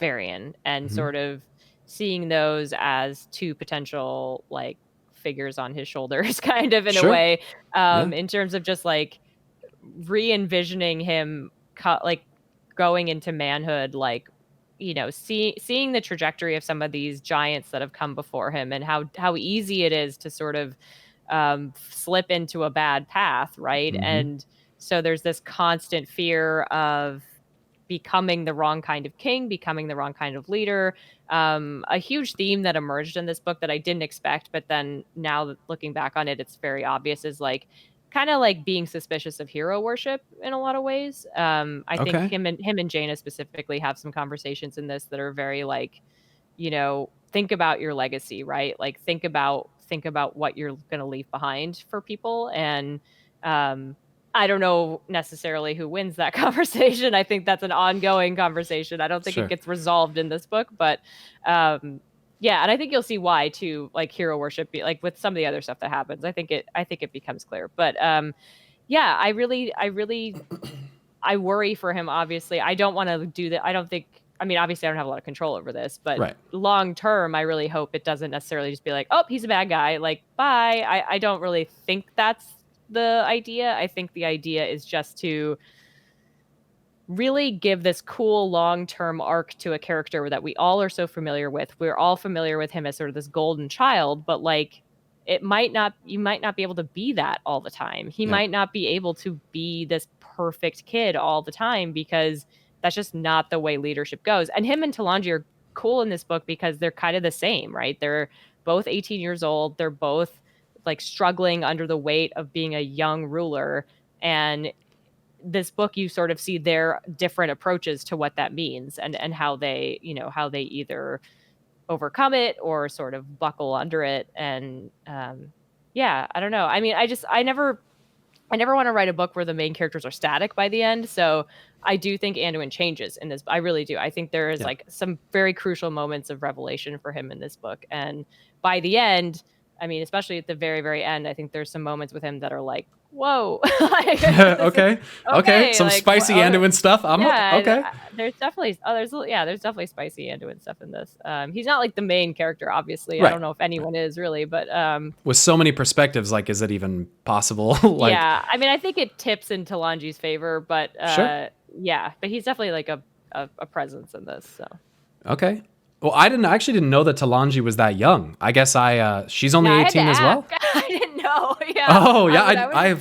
Varian, and sort of seeing those as two potential like figures on his shoulders, kind of in a Sure. way, Yeah. in terms of just like re-envisioning him like going into manhood, like seeing the trajectory of some of these giants that have come before him, and how easy it is to sort of slip into a bad path, right? And so there's this constant fear of becoming the wrong kind of king, becoming the wrong kind of leader. A huge theme that emerged in this book that I didn't expect, but then now looking back on it, it's very obvious, is like kind of like being suspicious of hero worship in a lot of ways. I think Okay. him and Jaina specifically have some conversations in this that are very like, think about your legacy, right? Like think about what you're going to leave behind for people. And I don't know necessarily who wins that conversation. I think that's an ongoing conversation. I don't think Sure. it gets resolved in this book, but yeah, and I think you'll see why too, like hero worship, like with some of the other stuff that happens. I think it becomes clear. But yeah, I worry for him, obviously. I don't want to do that. I mean, obviously I don't have a lot of control over this, but Right. long term, I really hope it doesn't necessarily just be like, oh, he's a bad guy, like, bye. I don't really think that's the idea. I think the idea is just to really give this cool long-term arc to a character that we all are so familiar with. We're all familiar with him as sort of this golden child, but like you might not be able to be that all the time. He might not be able to be this perfect kid all the time, because that's just not the way leadership goes. And him and Talanji are cool in this book because they're kind of the same, right? They're both 18 years old. They're both like struggling under the weight of being a young ruler. And this book, you sort of see their different approaches to what that means, and how they, how they either overcome it or sort of buckle under it. And yeah, I don't know. I mean, I never want to write a book where the main characters are static by the end. So I do think Anduin changes in this. I really do. I think there is like some very crucial moments of revelation for him in this book. And by the end, I mean, especially at the very, very end, I think there's some moments with him that are like, whoa. Like, okay. Some like, spicy Anduin stuff. Okay. There's definitely spicy Anduin stuff in this. He's not like the main character, obviously. Right. I don't know if anyone is really, but with so many perspectives, like, is it even possible? Like, yeah, I mean, I think it tips in Talanji's favor, but sure. Yeah, but he's definitely like a presence in this. So okay. Well, I actually didn't know that Talanji was that young. I guess she's only 18 as well. I didn't know. Yeah. Oh yeah,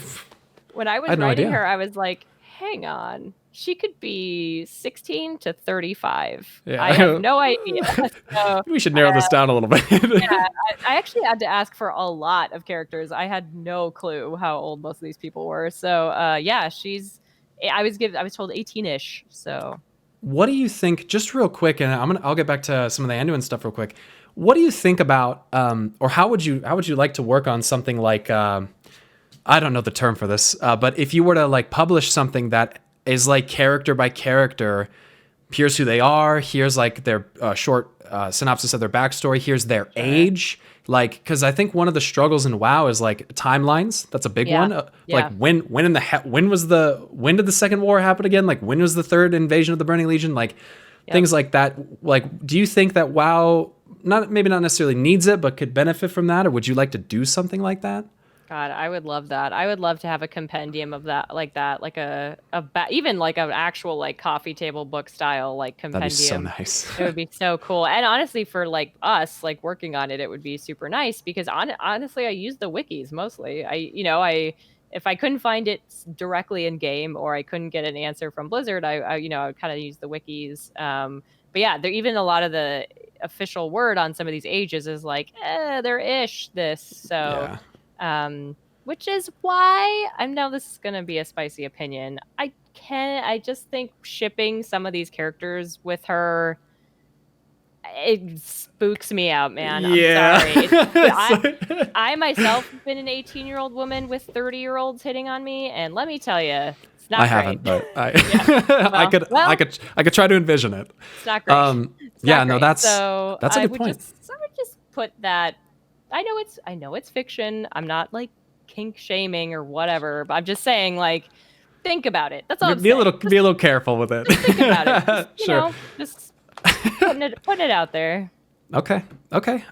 when I was had no writing idea. her, I was like, hang on, she could be 16 to 35. Yeah. I have no idea. So, we should narrow this down a little bit. yeah, I actually had to ask for a lot of characters. I had no clue how old most of these people were. So yeah, I was told 18-ish. So what do you think, just real quick, and I'll get back to some of the Anduin stuff real quick. What do you think about, or how would you like to work on something like, I don't know the term for this, but if you were to like publish something that is like character by character, here's who they are, here's like their short synopsis of their backstory, here's their age, like, because I think one of the struggles in WoW is like timelines. That's a big one. Like when did the Second War happen again? Like when was the third invasion of the Burning Legion? Like things like that. Like, do you think that WoW maybe not necessarily needs it, but could benefit from that, or would you like to do something like that? God, I would love that. I would love to have a compendium of that, like even like an actual like coffee table book style like compendium. That'd be so nice. It would be so cool. And honestly, for like us like working on it, it would be super nice because honestly, I use the wikis mostly. If I couldn't find it directly in game or I couldn't get an answer from Blizzard, I would kind of use the wikis. But yeah, even a lot of the official word on some of these ages is like, they're ish this. So. Yeah. Which is why I know this is going to be a spicy opinion. I just think shipping some of these characters with her, it spooks me out, man. Yeah. I'm sorry. I myself have been an 18-year-old woman with 30-year-olds hitting on me, and let me tell you, it's not great. Haven't, but I could try to envision it. It's not great. That's a good point. I would just put that. I know it's fiction. I'm not like kink shaming or whatever, but I'm just saying, like, think about it. That's all I'm saying. Be a little careful with it. Just think about it. Sure. Just putting it out there. Okay.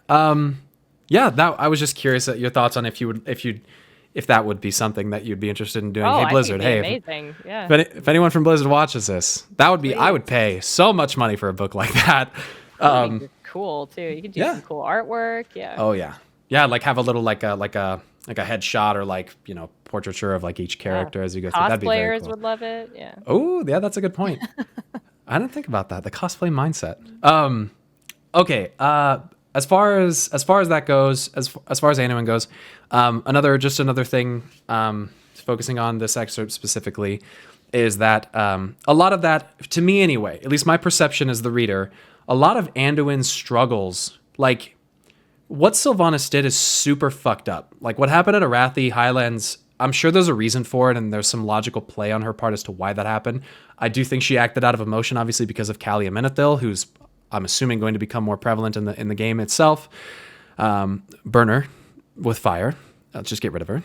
Yeah, I was just curious at your thoughts on if that would be something that you'd be interested in doing. Oh, hey, Blizzard. Hey, amazing. Yeah. If anyone from Blizzard watches this, that would be. I would pay so much money for a book like that. Cool too. You can do some cool artwork. Yeah. Oh yeah. Yeah, like have a little like a headshot or like, portraiture of like each character as you go through. That'd be very cool. Cosplayers would love it. Yeah. Oh, yeah, that's a good point. I didn't think about that. The cosplay mindset. Okay. As far as that goes, as far as Anduin goes, another thing, focusing on this excerpt specifically, is that a lot of that, to me anyway, at least my perception as the reader, a lot of Anduin's struggles, like what Sylvanas did is super fucked up. Like what happened at Arathi Highlands, I'm sure there's a reason for it, and there's some logical play on her part as to why that happened. I do think she acted out of emotion, obviously, because of Callie Amenethil, who's, I'm assuming, going to become more prevalent in the game itself. Burn her with fire. Let's just get rid of her.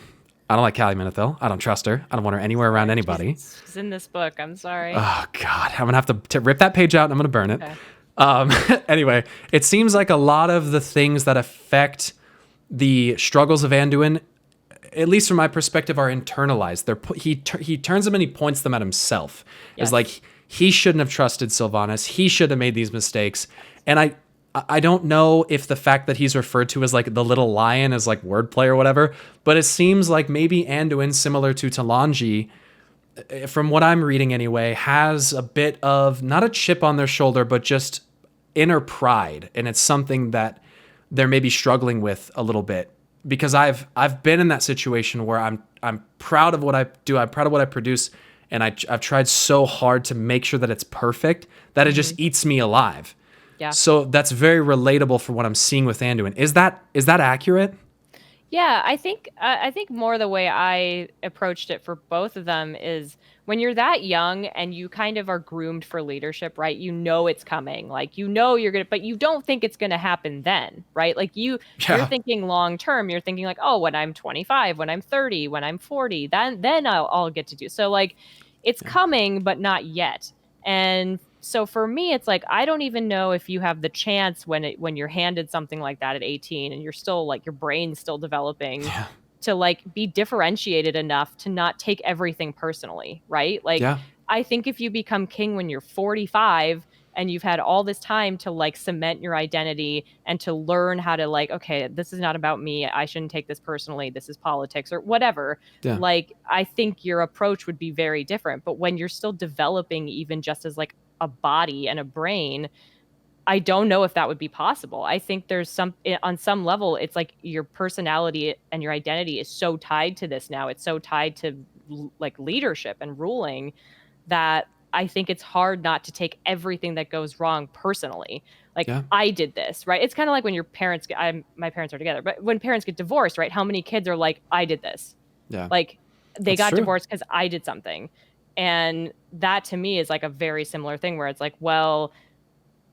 I don't like Callie Amenethil. I don't trust her. I don't want her anywhere around anybody. She's in this book. I'm sorry. Oh, God. I'm going to have to rip that page out, and I'm going to burn it. Okay. Anyway, it seems like a lot of the things that affect the struggles of Anduin, at least from my perspective, are internalized. He turns them and he points them at himself. Yes. It's like he shouldn't have trusted Sylvanas. He should have made these mistakes. And I don't know if the fact that he's referred to as like the little lion is like wordplay or whatever, but it seems like maybe Anduin, similar to Talanji, from what I'm reading anyway, has a bit of, not a chip on their shoulder, but just inner pride. And it's something that they're maybe struggling with a little bit. Because I've been in that situation where I'm proud of what I do, I'm proud of what I produce, and I've tried so hard to make sure that it's perfect that it just eats me alive. Yeah. So that's very relatable for what I'm seeing with Anduin. Is that accurate? Yeah, I think more the way I approached it for both of them is when you're that young and you kind of are groomed for leadership, right? You know it's coming. Like, you know you're going to, but you don't think it's going to happen then, right? Like you're thinking long term. You're thinking like, oh, when I'm 25, when I'm 30, when I'm 40, then I'll get to do. So like it's coming, but not yet. And so for me, it's like, I don't even know if you have the chance when you're handed something like that at 18 and you're still like, your brain's still developing to like be differentiated enough to not take everything personally. Right. Like, I think if you become king when you're 45 and you've had all this time to like cement your identity and to learn how to like, okay, this is not about me. I shouldn't take this personally. This is politics or whatever. Yeah. Like, I think your approach would be very different. But when you're still developing, even just as like a body and a brain, I don't know if that would be possible. I think there's on some level, it's like your personality and your identity is so tied to this now. It's so tied to like leadership and ruling that I think it's hard not to take everything that goes wrong personally. Like, I did this, right? It's kind of like when your parents my parents are together, but when parents get divorced, right? How many kids are like, I did this? Yeah. Like they got divorced because I did something. And that to me is like a very similar thing where it's like, well,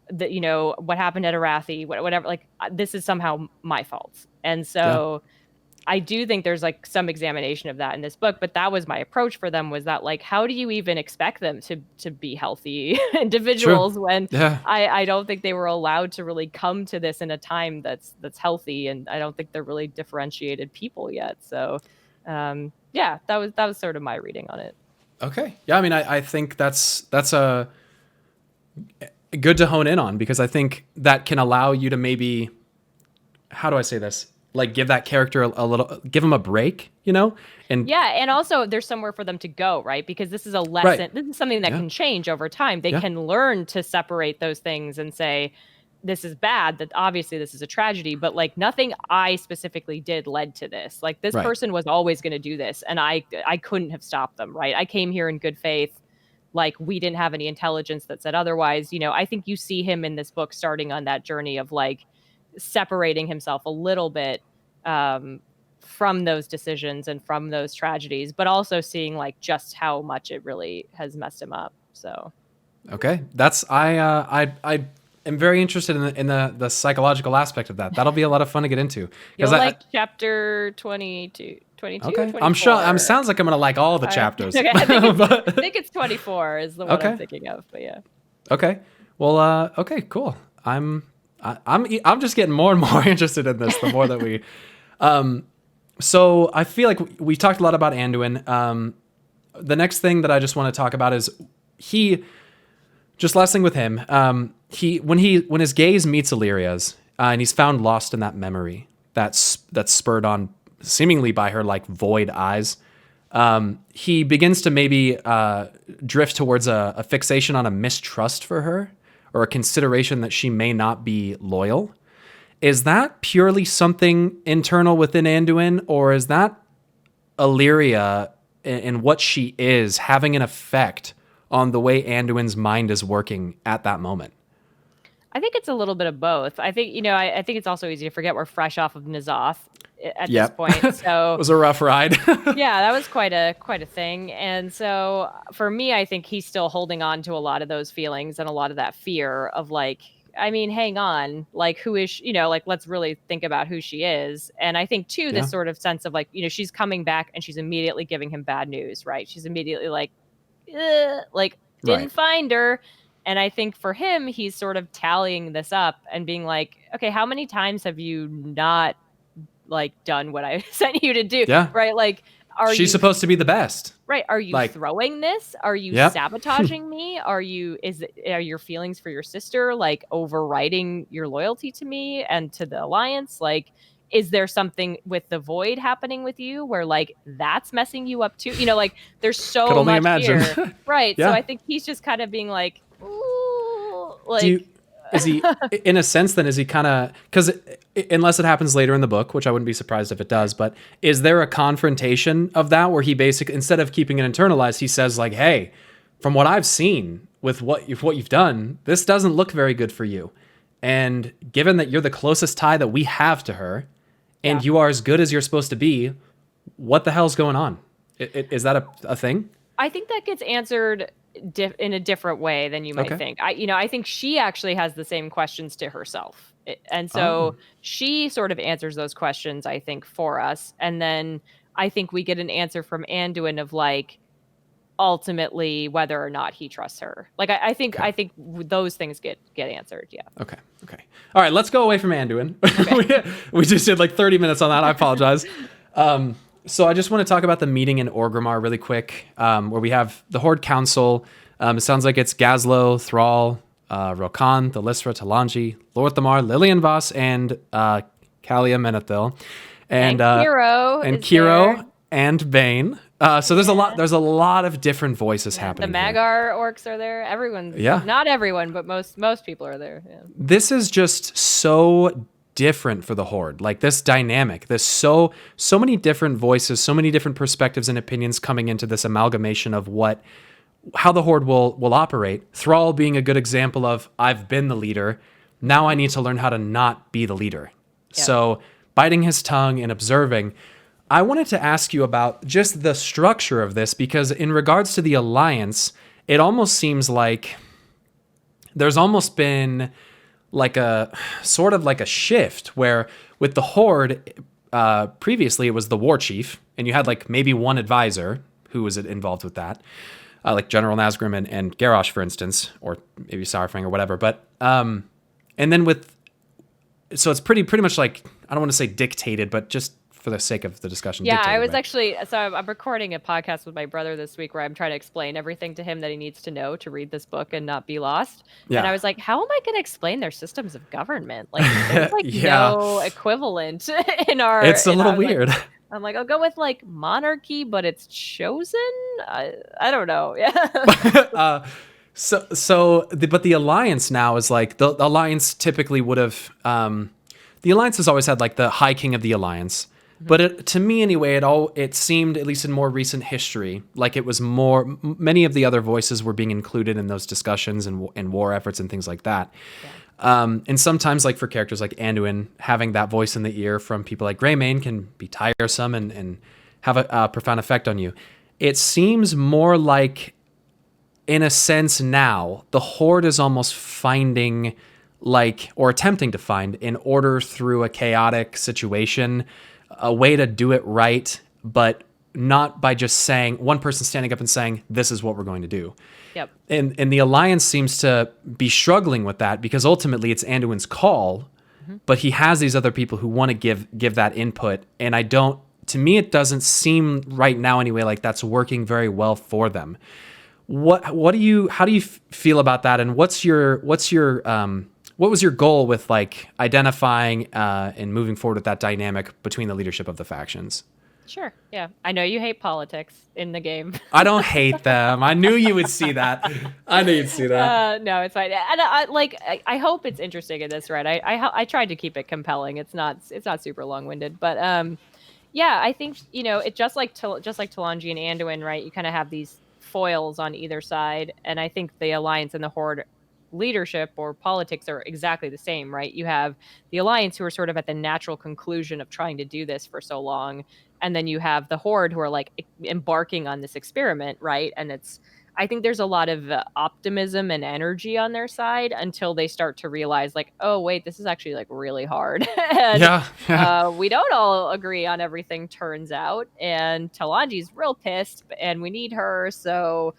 what happened at Arathi, whatever, like this is somehow my fault. And so I do think there's like some examination of that in this book, but that was my approach for them, was that like, how do you even expect them to be healthy individuals when I don't think they were allowed to really come to this in a time that's healthy. And I don't think they're really differentiated people yet. So that was sort of my reading on it. Okay. Yeah. I mean, I think that's a good to hone in on, because I think that can allow you to maybe, how do I say this? Like give that character a little, give them a break, and and also there's somewhere for them to go, right? Because this is a lesson. Right. This is something that can change over time. They can learn to separate those things and say, this is bad, that obviously this is a tragedy, but like nothing I specifically did led to this. Like this person was always going to do this, and I couldn't have stopped them, right? I came here in good faith. Like we didn't have any intelligence that said otherwise. I think you see him in this book starting on that journey of like separating himself a little bit from those decisions and from those tragedies, but also seeing like just how much it really has messed him up. So, okay, that's I am very interested in the psychological aspect of that. That'll be a lot of fun to get into. You'll like chapter 22. 22, okay. 24. I'm sure. Sounds like I'm gonna like all the chapters. Okay. I think it's 24 is the one I'm thinking of. But yeah. Okay. Well. Okay. Cool. I'm just getting more and more interested in this the more that we. So I feel like we talked a lot about Anduin. The next thing that I just want to talk about is last thing with him. When his gaze meets Illyria's, and he's found lost in that memory that's spurred on seemingly by her like void eyes. he begins to maybe drift towards a fixation on a mistrust for her or a consideration that she may not be loyal. Is that purely something internal within Anduin, or is that Illyria and what she is having an effect on the way Anduin's mind is working at that moment? I think it's a little bit of both. I think, I think it's also easy to forget we're fresh off of N'Zoth at this point. So it was a rough ride. yeah, that was quite a thing. And so for me, I think he's still holding on to a lot of those feelings and a lot of that fear of like, I mean, hang on, like who is she, like let's really think about who she is. And I think too, this sort of sense of like, she's coming back and she's immediately giving him bad news, right? She's immediately like didn't find her. And I think for him, he's sort of tallying this up and being like, okay, how many times have you not like done what I sent you to do? Yeah. Right. Like, she's supposed to be the best. Right. Are you throwing this? Are you sabotaging me? Are your feelings for your sister like overriding your loyalty to me and to the Alliance? Like, is there something with the void happening with you where like that's messing you up too? Like there's so Could only much imagine. here. Right. Yeah. So I think he's just kind of being like, ooh, like is he in a sense then is he kind of, because unless it happens later in the book, which I wouldn't be surprised if it does, but is there a confrontation of that where he basically, instead of keeping it internalized, he says like, hey, from what I've seen with what you've done, this doesn't look very good for you, and given that you're the closest tie that we have to her and you are as good as you're supposed to be, what the hell's going on? Is that a thing? I think that gets answered in a different way than you might think. I think she actually has the same questions to herself. And so she sort of answers those questions, I think, for us. And then I think we get an answer from Anduin of like, ultimately, whether or not he trusts her. Like, I think those things get answered. Yeah. Okay. All right. Let's go away from Anduin. Okay. we just did like 30 minutes on that. I apologize. So I just want to talk about the meeting in Orgrimmar really quick, where we have the Horde Council. It sounds like it's Gazlo, Thrall, Rokan, Thalyssra, Talanji, Lorthamar, Lillian Voss, and Kalia Menethil. And Kiro and Bane. So there's a lot of different voices happening. The Magar orcs are there. Everyone's not everyone, but most people are there. Yeah. This is just so different for the Horde. Like this dynamic, there's so many different voices, so many different perspectives and opinions coming into this amalgamation of how the Horde will operate. Thrall being a good example of, I've been the leader, now I need to learn how to not be the leader. Yeah. So biting his tongue and observing. I wanted to ask you about just the structure of this, because in regards to the Alliance, it almost seems like there's almost been like a sort of like a shift where with the Horde, previously it was the war chief, and you had like maybe one advisor who was involved with that, like General Nazgrim and Garrosh, for instance, or maybe Sourfang or whatever. But and then so it's pretty much like, I don't want to say dictated, but just for the sake of the discussion. Yeah, I was actually, so I'm recording a podcast with my brother this week where I'm trying to explain everything to him that he needs to know to read this book and not be lost. Yeah. And I was like, how am I going to explain their systems of government? Like, there's like no equivalent in our... It's a little weird. Like, I'm like, I'll go with like monarchy, but it's chosen? I don't know. Yeah. But the Alliance now is like, the Alliance typically would have... the Alliance has always had like the High King of the Alliance. But to me, anyway, it seemed, at least in more recent history, like it was many of the other voices were being included in those discussions and war efforts and things like that. Yeah. And sometimes, like for characters like Anduin, having that voice in the ear from people like Greymane can be tiresome and have a profound effect on you. It seems more like, in a sense now, the Horde is almost finding, or attempting to find, in order through a chaotic situation, a way to do it right, but not by just saying, one person standing up and saying, this is what we're going to do. Yep. And the Alliance seems to be struggling with that, because ultimately it's Anduin's call, but he has these other people who want to give that input. And to me, it doesn't seem right now anyway, like that's working very well for them. How do you feel about that? And what was your goal with like identifying and moving forward with that dynamic between the leadership of the factions? Sure. Yeah. I know you hate politics in the game. I don't hate them. I knew you would see that. I knew you'd see that. No, it's fine. And I hope it's interesting in this, right? I tried to keep it compelling. It's not super long-winded, but yeah, I think, it just like Talanji and Anduin, right? You kind of have these foils on either side, and I think the Alliance and the Horde leadership or politics are exactly the same, right? You have the Alliance who are sort of at the natural conclusion of trying to do this for so long, and then you have the Horde who are like embarking on this experiment, right? And I think there's a lot of optimism and energy on their side until they start to realize, like, oh wait, this is actually like really hard, and Yeah. we don't all agree on everything, turns out, and Talanji's real pissed, and we need her. So,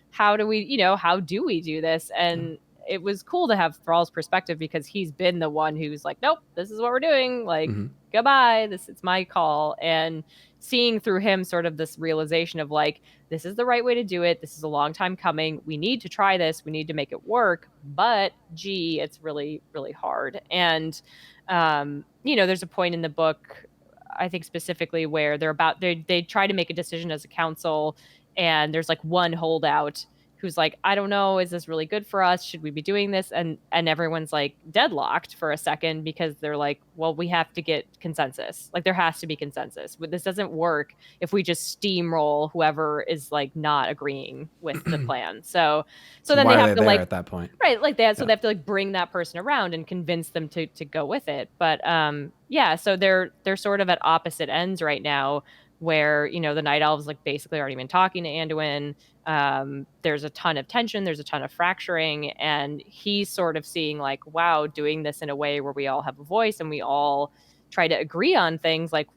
how do we do this? And it was cool to have Thrall's perspective because he's been the one who's like, nope, this is what we're doing. Like, goodbye. It's my call. And seeing through him sort of this realization of like, this is the right way to do it. This is a long time coming. We need to try this. We need to make it work. But gee, it's really, really hard. And, there's a point in the book, I think specifically, where they try to make a decision as a council, and there's like one holdout who's like, I don't know, is this really good for us? Should we be doing this? And everyone's like deadlocked for a second because they're like, well, we have to get consensus. Like there has to be consensus. But this doesn't work if we just steamroll whoever is like not agreeing with the plan. So then why they are have to there like at that point? Right, like that. So they have to like bring that person around and convince them to go with it. But yeah, so they're sort of at opposite ends right now, where the Night Elves like basically aren't even talking to Anduin. There's a ton of tension, there's a ton of fracturing, and he's sort of seeing like, wow, doing this in a way where we all have a voice and we all try to agree on things, like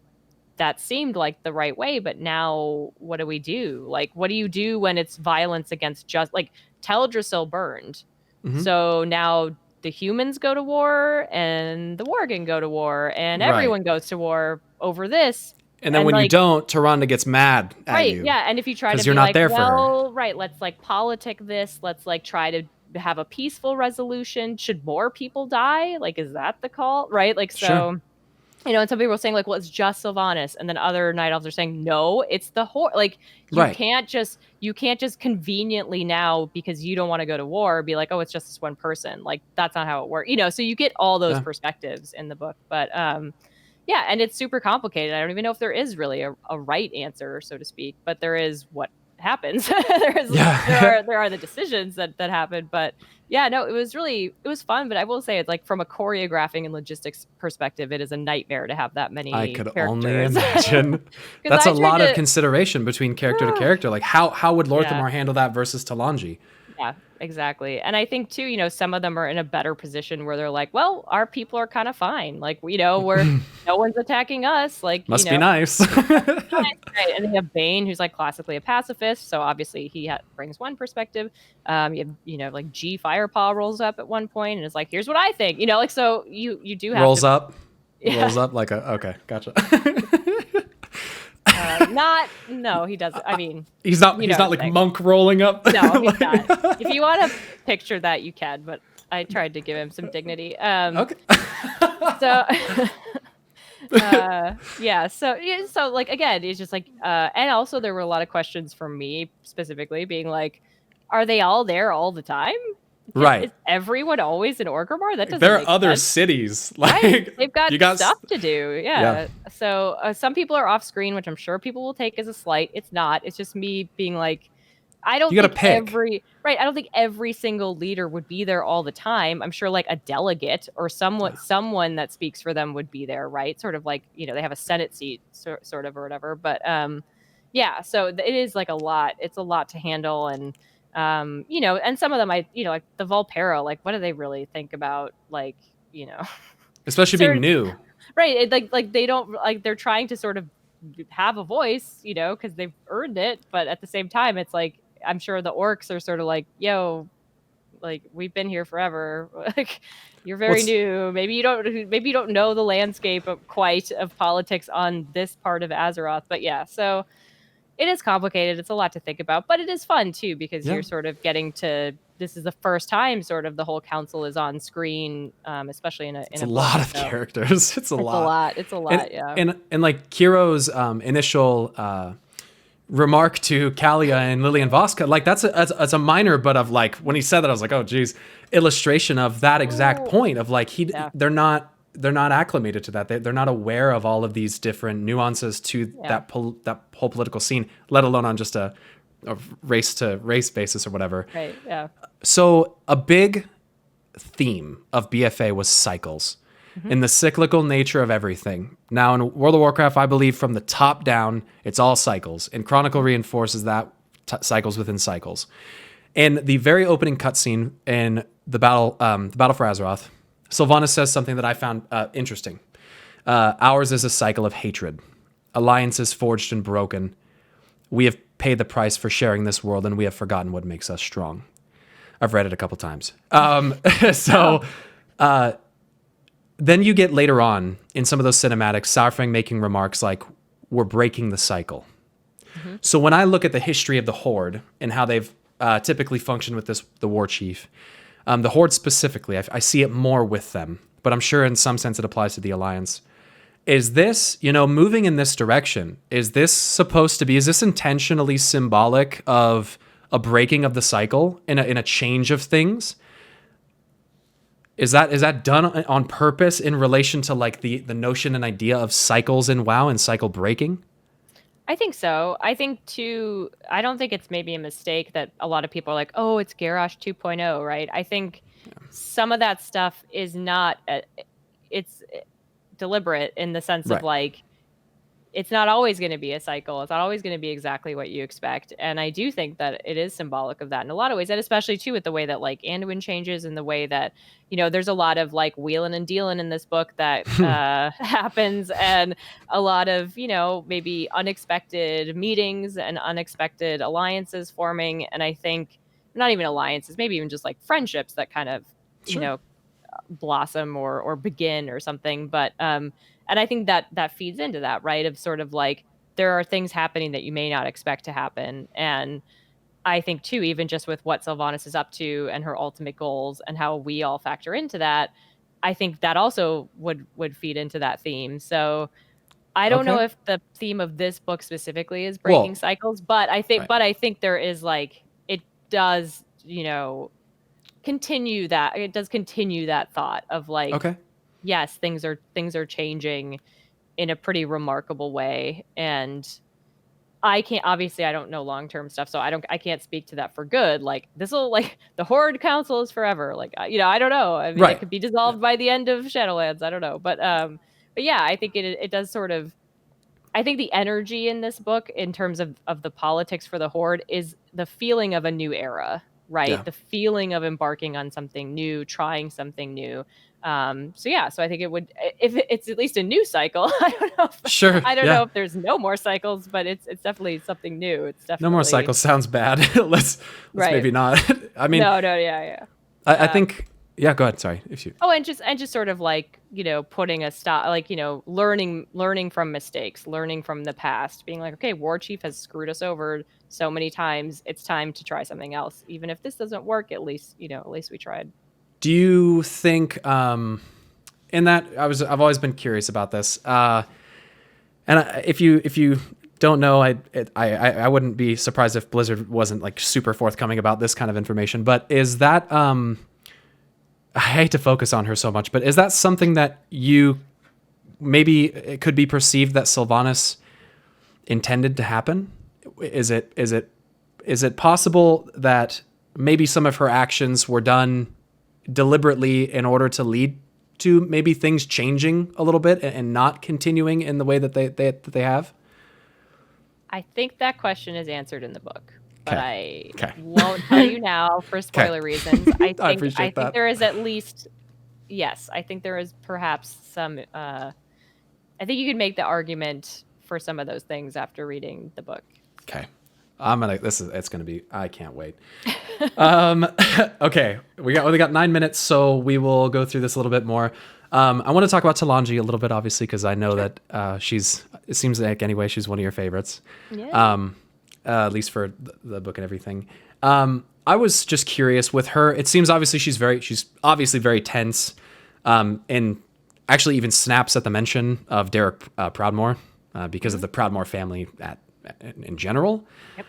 that seemed like the right way, but now what do we do? Like, what do you do when it's violence against just like Teldrassil burned? So now the humans go to war and the Worgen go to war and everyone goes to war over this. And then when you don't, Tyrande gets mad at you. Yeah. And if you try to be you're not like, there for well, right, let's like politic this. Let's like try to have a peaceful resolution. Should more people die? Like, is that the call? Right? Like, so, and some people are saying like, well, it's just Sylvanas. And then other Night Elves are saying, no, it's the Horde. Like, you can't just conveniently now, because you don't want to go to war, be like, oh, it's just this one person. Like, that's not how it works. So you get all those perspectives in the book. But, yeah, and it's super complicated. I don't even know if there is really a right answer, so to speak, but there is what happens. There are the decisions that happen. But yeah, no, it was fun. But I will say, it's like from a choreographing and logistics perspective, it is a nightmare to have that many I could characters. only imagine. That's a lot of consideration between character to character. Like how would Lorthamar handle that versus Talanji? Yeah, exactly. And I think too, some of them are in a better position where they're like, well, our people are kind of fine. Like, we're no one's attacking us. Like, must be nice. Right. And they have Bane, who's like classically a pacifist. So obviously he brings one perspective. You have, like G Firepaw rolls up at one point and is like, here's what I think. Like, so you do have rolls up like okay, gotcha. No, he doesn't. I mean, he's not like Monk rolling up. No, he's not. If you want to picture that, you can, but I tried to give him some dignity. Okay. So, yeah. So like, again, it's just like, and also there were a lot of questions from me specifically being like, are they all there all the time? Right. Is everyone always in Orgrimmar? That doesn't There make are other sense. cities. Like, right. They've got stuff to do. Yeah. So some people are off screen, which I'm sure people will take as a slight. It's not. It's just me being like, I don't think I don't think every single leader would be there all the time. I'm sure like a delegate or someone that speaks for them would be there, right? Sort of like, they have a Senate seat sort of or whatever. But yeah, so it is like a lot. It's a lot to handle. And and some of them like the Volpera, like what do they really think about, like, especially being new, right? Like they don't, like, they're trying to sort of have a voice, because they've earned it, but at the same time it's like, I'm sure the orcs are sort of like, yo, like, we've been here forever. Like, you're very new. Maybe you don't know the landscape of politics on this part of Azeroth. But yeah, so it is complicated. It's a lot to think about, but it is fun too, because you're sort of getting to this is the first time sort of the whole council is on screen, especially in a It's a book, lot of so characters. It's a lot. It's a lot, yeah. And like Kiro's initial remark to Kalia and Lillian Voska, like that's a minor, but of like when he said that, I was like, oh geez, illustration of that exact point of like they're not acclimated to that. They're not aware of all of these different nuances to that whole political scene, let alone on just a race to race basis or whatever. Right. Yeah. So a big theme of BFA was cycles. In the cyclical nature of everything. Now, in World of Warcraft, I believe from the top down, it's all cycles. And Chronicle reinforces that cycles within cycles. In the very opening cutscene in the battle for Azeroth, Sylvanas says something that I found interesting. Ours is a cycle of hatred. Alliances forged and broken. We have paid the price for sharing this world, and we have forgotten what makes us strong. I've read it a couple times. Then you get later on in some of those cinematics, Saurfang making remarks like, we're breaking the cycle. So when I look at the history of the Horde and how they've typically functioned with the war chief, the Horde specifically, I see it more with them, but I'm sure in some sense it applies to the Alliance. Is this, moving in this direction, is this intentionally symbolic of a breaking of the cycle in a change of things? Is that done on purpose in relation to like the notion and idea of cycles in WoW and cycle breaking? I think so. I think too, I don't think it's maybe a mistake that a lot of people are like, oh, it's Garrosh 2.0, right? I think some of that stuff is not, it's deliberate in the sense of like, it's not always going to be a cycle. It's not always going to be exactly what you expect. And I do think that it is symbolic of that in a lot of ways. And especially too with the way that like Anduin changes and the way that, there's a lot of like wheeling and dealing in this book that happens, and a lot of, maybe unexpected meetings and unexpected alliances forming. And I think not even alliances, maybe even just like friendships that kind of, blossom or begin or something. But, and I think that feeds into that, right? Of sort of like, there are things happening that you may not expect to happen. And I think too, even just with what Sylvanas is up to and her ultimate goals and how we all factor into that, I think that also would feed into that theme. So I don't know if the theme of this book specifically is breaking cycles, but I think there is like, it does, continue that thought of like, yes, things are changing in a pretty remarkable way. And I don't know long-term stuff, so I can't speak to that for good. Like this'll like the Horde Council is forever. Like, I don't know. I mean, it could be dissolved by the end of Shadowlands. I don't know. But yeah, I think it does sort of, I think the energy in this book in terms of the politics for the Horde is the feeling of a new era, right? Yeah. The feeling of embarking on something new, trying something new. So I think it would, if it's at least a new cycle. I don't know. I don't know if there's no more cycles, but it's definitely something new. It's definitely no more cycles sounds bad. let's maybe not. I mean, no, yeah. I think. Yeah, go ahead. Sorry, if you. Oh, and just sort of like putting a stop, like learning from mistakes, learning from the past, being like, okay, War Chief has screwed us over so many times. It's time to try something else, even if this doesn't work. At least we tried. Do you think in that I've always been curious about this, and if you don't know, I wouldn't be surprised if Blizzard wasn't like super forthcoming about this kind of information. But is that I hate to focus on her so much, but is that something that maybe it could be perceived that Sylvanas intended to happen? Is it possible that maybe some of her actions were done deliberately in order to lead to maybe things changing a little bit and not continuing in the way that they have? I think that question is answered in the book, but I won't tell you now for spoiler reasons. I think there is at least, yes, I think there is perhaps some, I think you could make the argument for some of those things after reading the book. Okay. It's gonna be, I can't wait. Okay, we got 9 minutes, so we will go through this a little bit more. I want to talk about Talanji a little bit, obviously, because I know that it seems like she's one of your favorites. Yeah. At least for the book and everything. I was just curious with her. It seems obviously she's obviously very tense, and actually even snaps at the mention of Derek Proudmoore because of the Proudmoore family in general. Yep.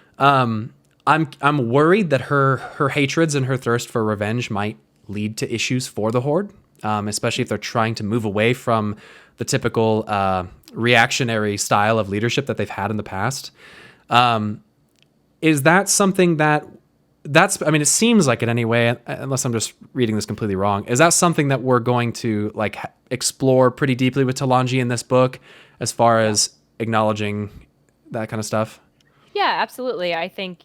I'm worried that her hatreds and her thirst for revenge might lead to issues for the Horde, especially if they're trying to move away from the typical reactionary style of leadership that they've had in the past. Is that something that's, I mean, it seems like it anyway, unless I'm just reading this completely wrong. Is that something that we're going to like explore pretty deeply with Talanji in this book, as far as acknowledging that kind of stuff? Yeah, absolutely. I think,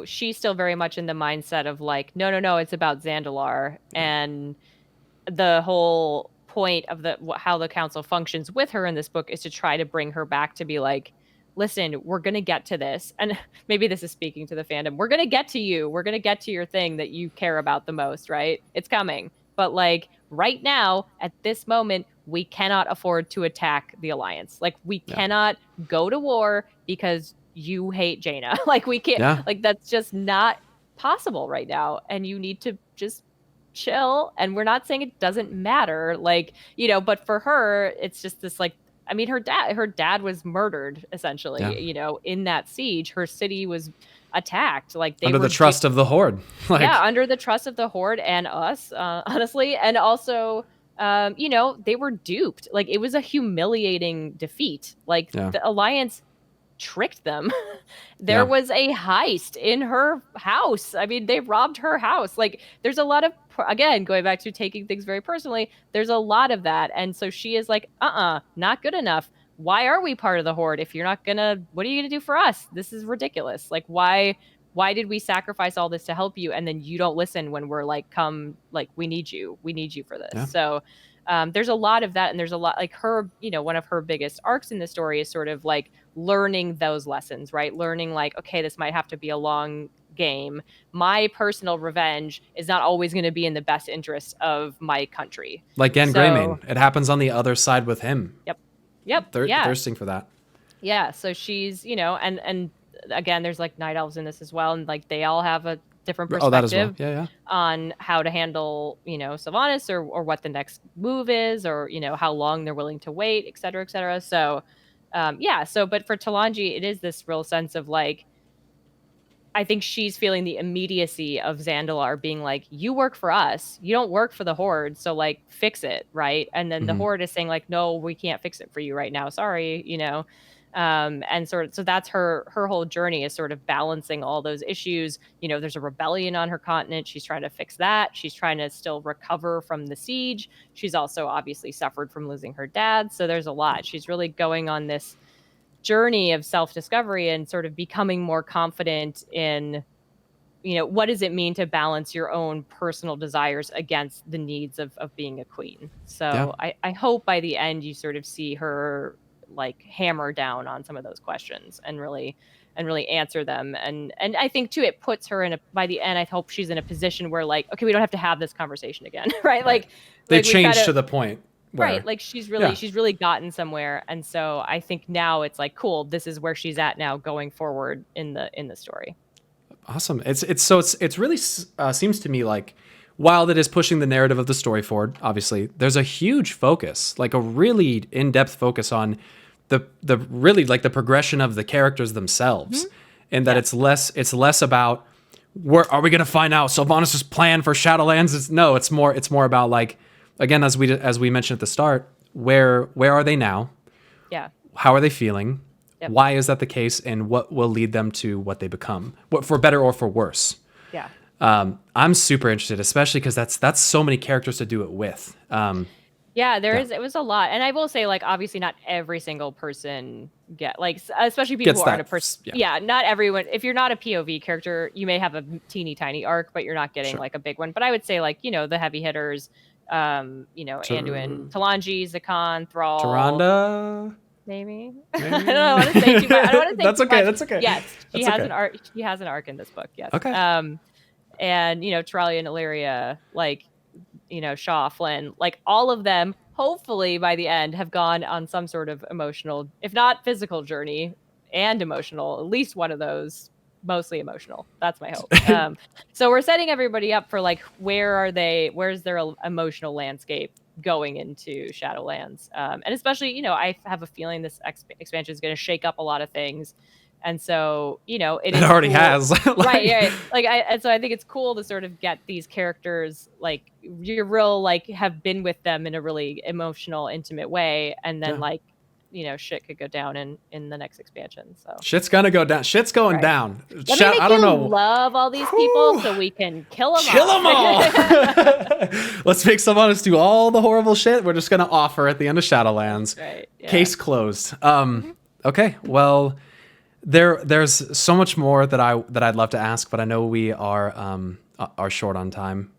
she's still very much in the mindset of like, no, it's about Zandalar. And the whole point of how the council functions with her in this book is to try to bring her back to be like, listen, we're going to get to this. And maybe this is speaking to the fandom. We're going to get to you. We're going to get to your thing that you care about the most, right? It's coming. But like right now, at this moment, we cannot afford to attack the Alliance. Like we cannot go to war because you hate Jaina. Like we can't, like that's just not possible right now. And you need to just chill. And we're not saying it doesn't matter, like, but for her, it's just this like, I mean, her dad was murdered essentially, in that siege. Her city was attacked. Like they under were the trust of the Horde. Under the trust of the Horde and us, honestly. And also, they were duped. Like it was a humiliating defeat. Like the Alliance tricked them. There was a heist in her house. I mean, they robbed her house. Like there's a lot of, again, going back to taking things very personally, there's a lot of that. And so she is like, not good enough. Why are we part of the Horde if you're not gonna, what are you gonna do for us? This is ridiculous. Like why did we sacrifice all this to help you, and then you don't listen when we're like, come, like we need you for this. So there's a lot of that, and there's a lot like her, one of her biggest arcs in the story is sort of like learning those lessons, right? Learning like, okay, this might have to be a long game. My personal revenge is not always going to be in the best interest of my country. Like Gan Greymane, it happens on the other side with him. Yep. Thirsting for that. Yeah. So she's, and again, there's like night elves in this as well, and like they all have a different perspective on how to handle, Sylvanas or what the next move is, or how long they're willing to wait, et cetera, et cetera. So but for Talanji, it is this real sense of like, I think she's feeling the immediacy of Zandalar being like, you work for us, you don't work for the Horde, so like fix it, right? And then the Horde is saying like, no, we can't fix it for you right now, sorry, and so that's her whole journey is sort of balancing all those issues. There's a rebellion on her continent, she's trying to fix that, she's trying to still recover from the siege, she's also obviously suffered from losing her dad, so there's a lot. She's really going on this journey of self-discovery and sort of becoming more confident in, what does it mean to balance your own personal desires against the needs of being a queen. So I hope by the end you sort of see her like hammer down on some of those questions and really answer them. And I think too, it puts her by the end, I hope she's in a position where like, okay, we don't have to have this conversation again. Right. Like they changed to the point. Right, like she's really gotten somewhere, and so I think now it's like, cool, this is where she's at now going forward in the story. Awesome. It's really seems to me like, while it is pushing the narrative of the story forward, obviously there's a huge focus, like a really in-depth focus on the really like the progression of the characters themselves, and that it's less about where are we going to find out Sylvanas' plan for Shadowlands. It's more about like, again, as we mentioned at the start, where are they now? Yeah. How are they feeling? Yep. Why is that the case? And what will lead them to what they become, what for better or for worse? Yeah. I'm super interested, especially because that's so many characters to do it with. It was a lot. And I will say, like, obviously not every single person especially people who aren't a person. Yeah, not everyone. If you're not a POV character, you may have a teeny tiny arc, but you're not getting like a big one. But I would say like, the heavy hitters, Anduin, Talanji, Zakan, Thrall. Tyrande? Maybe. I don't want to say too much. I don't want to say That's okay. That's okay. Yes, she has an arc. She has an arc in this book. Yes. Okay. And Taralia and Illyria, like, Shaw, Flynn, like all of them, hopefully by the end, have gone on some sort of emotional, if not physical journey and emotional, at least one of those mostly emotional. That's my hope. So we're setting everybody up for like, where's their emotional landscape going into Shadowlands? And especially, I have a feeling this expansion is going to shake up a lot of things. And so, it already cool. has. Right. Yeah. And so I think it's cool to sort of get these characters, like, you're real, like, have been with them in a really emotional, intimate way. And then, shit could go down in the next expansion. So shit's gonna go down. Shit's going down. I don't know. Love all these people so we can kill them all. Let's make some of us do all the horrible shit we're just gonna offer at the end of Shadowlands. Right. Yeah. Case closed. Okay. Well, there's so much more that I'd love to ask, but I know we are short on time.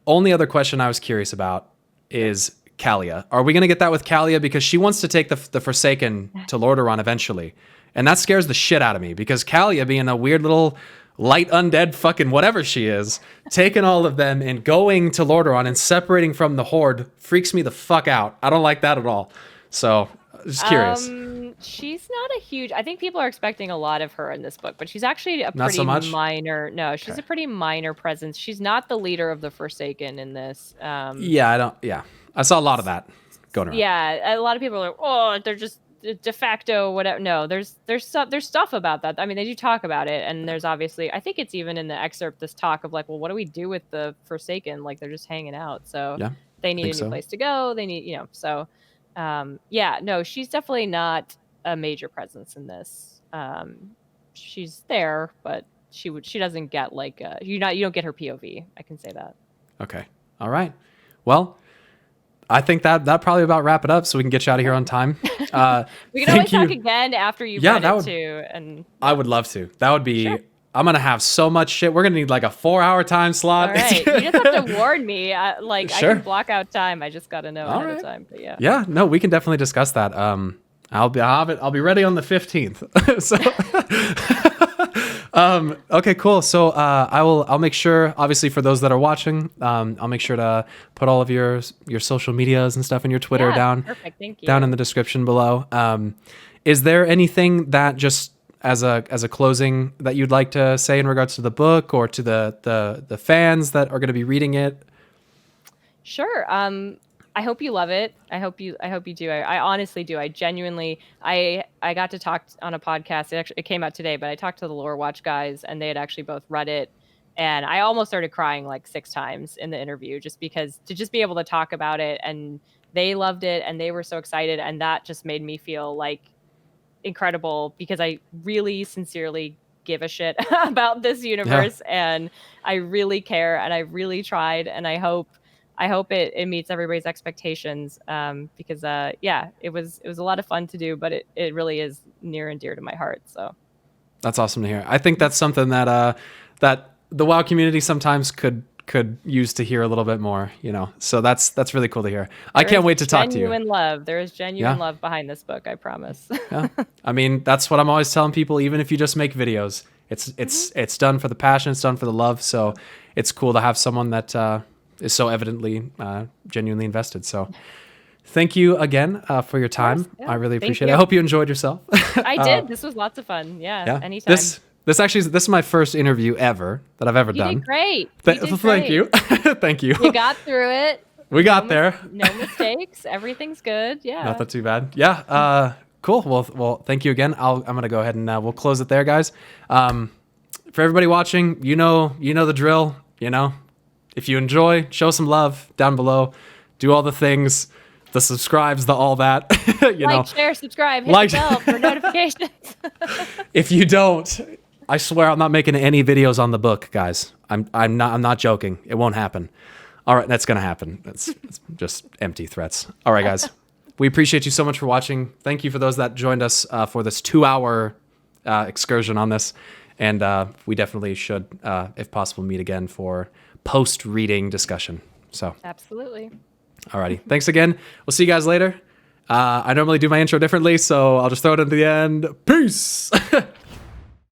Only other question I was curious about is Kalia. Are we going to get that with Kalia? Because she wants to take the Forsaken to Lordaeron eventually. And that scares the shit out of me, because Kalia, being a weird little light undead fucking whatever she is, taking all of them and going to Lordaeron and separating from the Horde freaks me the fuck out. I don't like that at all. So, just curious. She's not a huge... I think people are expecting a lot of her in this book, but she's actually a pretty minor... No, she's a pretty minor presence. She's not the leader of the Forsaken in this. I saw a lot of that going around. Yeah, a lot of people are like, oh, they're just de facto whatever. No, there's stuff about that. I mean, they do talk about it, and there's obviously... I think it's even in the excerpt, this talk of like, well, what do we do with the Forsaken? Like, they're just hanging out. So they need a new place to go. They need, so... no, she's definitely not a major presence in this. She's there, but she doesn't get like you don't get her POV. I can say that. Okay. All right. Well, I think that probably about wrap it up, so we can get you out of here on time. We can always talk again after you read it too. And I would love to. That would be. Sure. I'm gonna have so much shit. We're gonna need like a 4-hour time slot. All right, you just have to warn me. Sure. I can block out time. I just gotta know ahead of time. But yeah. Yeah. No, we can definitely discuss that. I'll be ready on the 15th. So, okay, cool. So I'll make sure, obviously, for those that are watching, I'll make sure to put all of your social medias and stuff and your Twitter down. Perfect. Thank you. Down in the description below. Is there anything that just as a closing that you'd like to say in regards to the book or to the fans that are going to be reading it? Sure. I hope you love it. I hope you do. I honestly do. I genuinely, I got to talk on a podcast. It came out today, but I talked to the Lore Watch guys, and they had actually both read it. And I almost started crying like 6 times in the interview, just because to just be able to talk about it, and they loved it and they were so excited. And that just made me feel like incredible, because I really sincerely give a shit about this universe, and I really care, and I really tried, and I hope it meets everybody's expectations, because it was a lot of fun to do, but it really is near and dear to my heart. So that's awesome to hear. I think that's something that that the WoW community sometimes could use to hear a little bit more, so that's really cool to hear. I can't wait to talk to you. There is genuine love behind this book, I promise. I mean, that's what I'm always telling people. Even if you just make videos, it's done for the passion, it's done for the love. So it's cool to have someone that is so evidently genuinely invested. So thank you again for your time. I really appreciate it. I hope you enjoyed yourself. I did. This was lots of fun. Yeah. Anytime. This is my first interview ever that I've ever done. You did great. Thank you. Thank you. You got through it. We got there. No mistakes. Everything's good. Yeah. Not that too bad. Yeah. Cool. Well, thank you again. I'm gonna go ahead and we'll close it there, guys. For everybody watching, you know the drill. If you enjoy, show some love down below. Do all the things. The subscribes, the all that. Like, share, subscribe, hit the bell for notifications. If you don't, I swear I'm not making any videos on the book, guys. I'm not joking. It won't happen. All right, that's gonna happen. It's just empty threats. All right, guys. We appreciate you so much for watching. Thank you for those that joined us for this 2-hour excursion on this, and we definitely should, if possible, meet again for post-reading discussion. So absolutely. Alrighty. Thanks again. We'll see you guys later. I normally do my intro differently, so I'll just throw it at the end. Peace.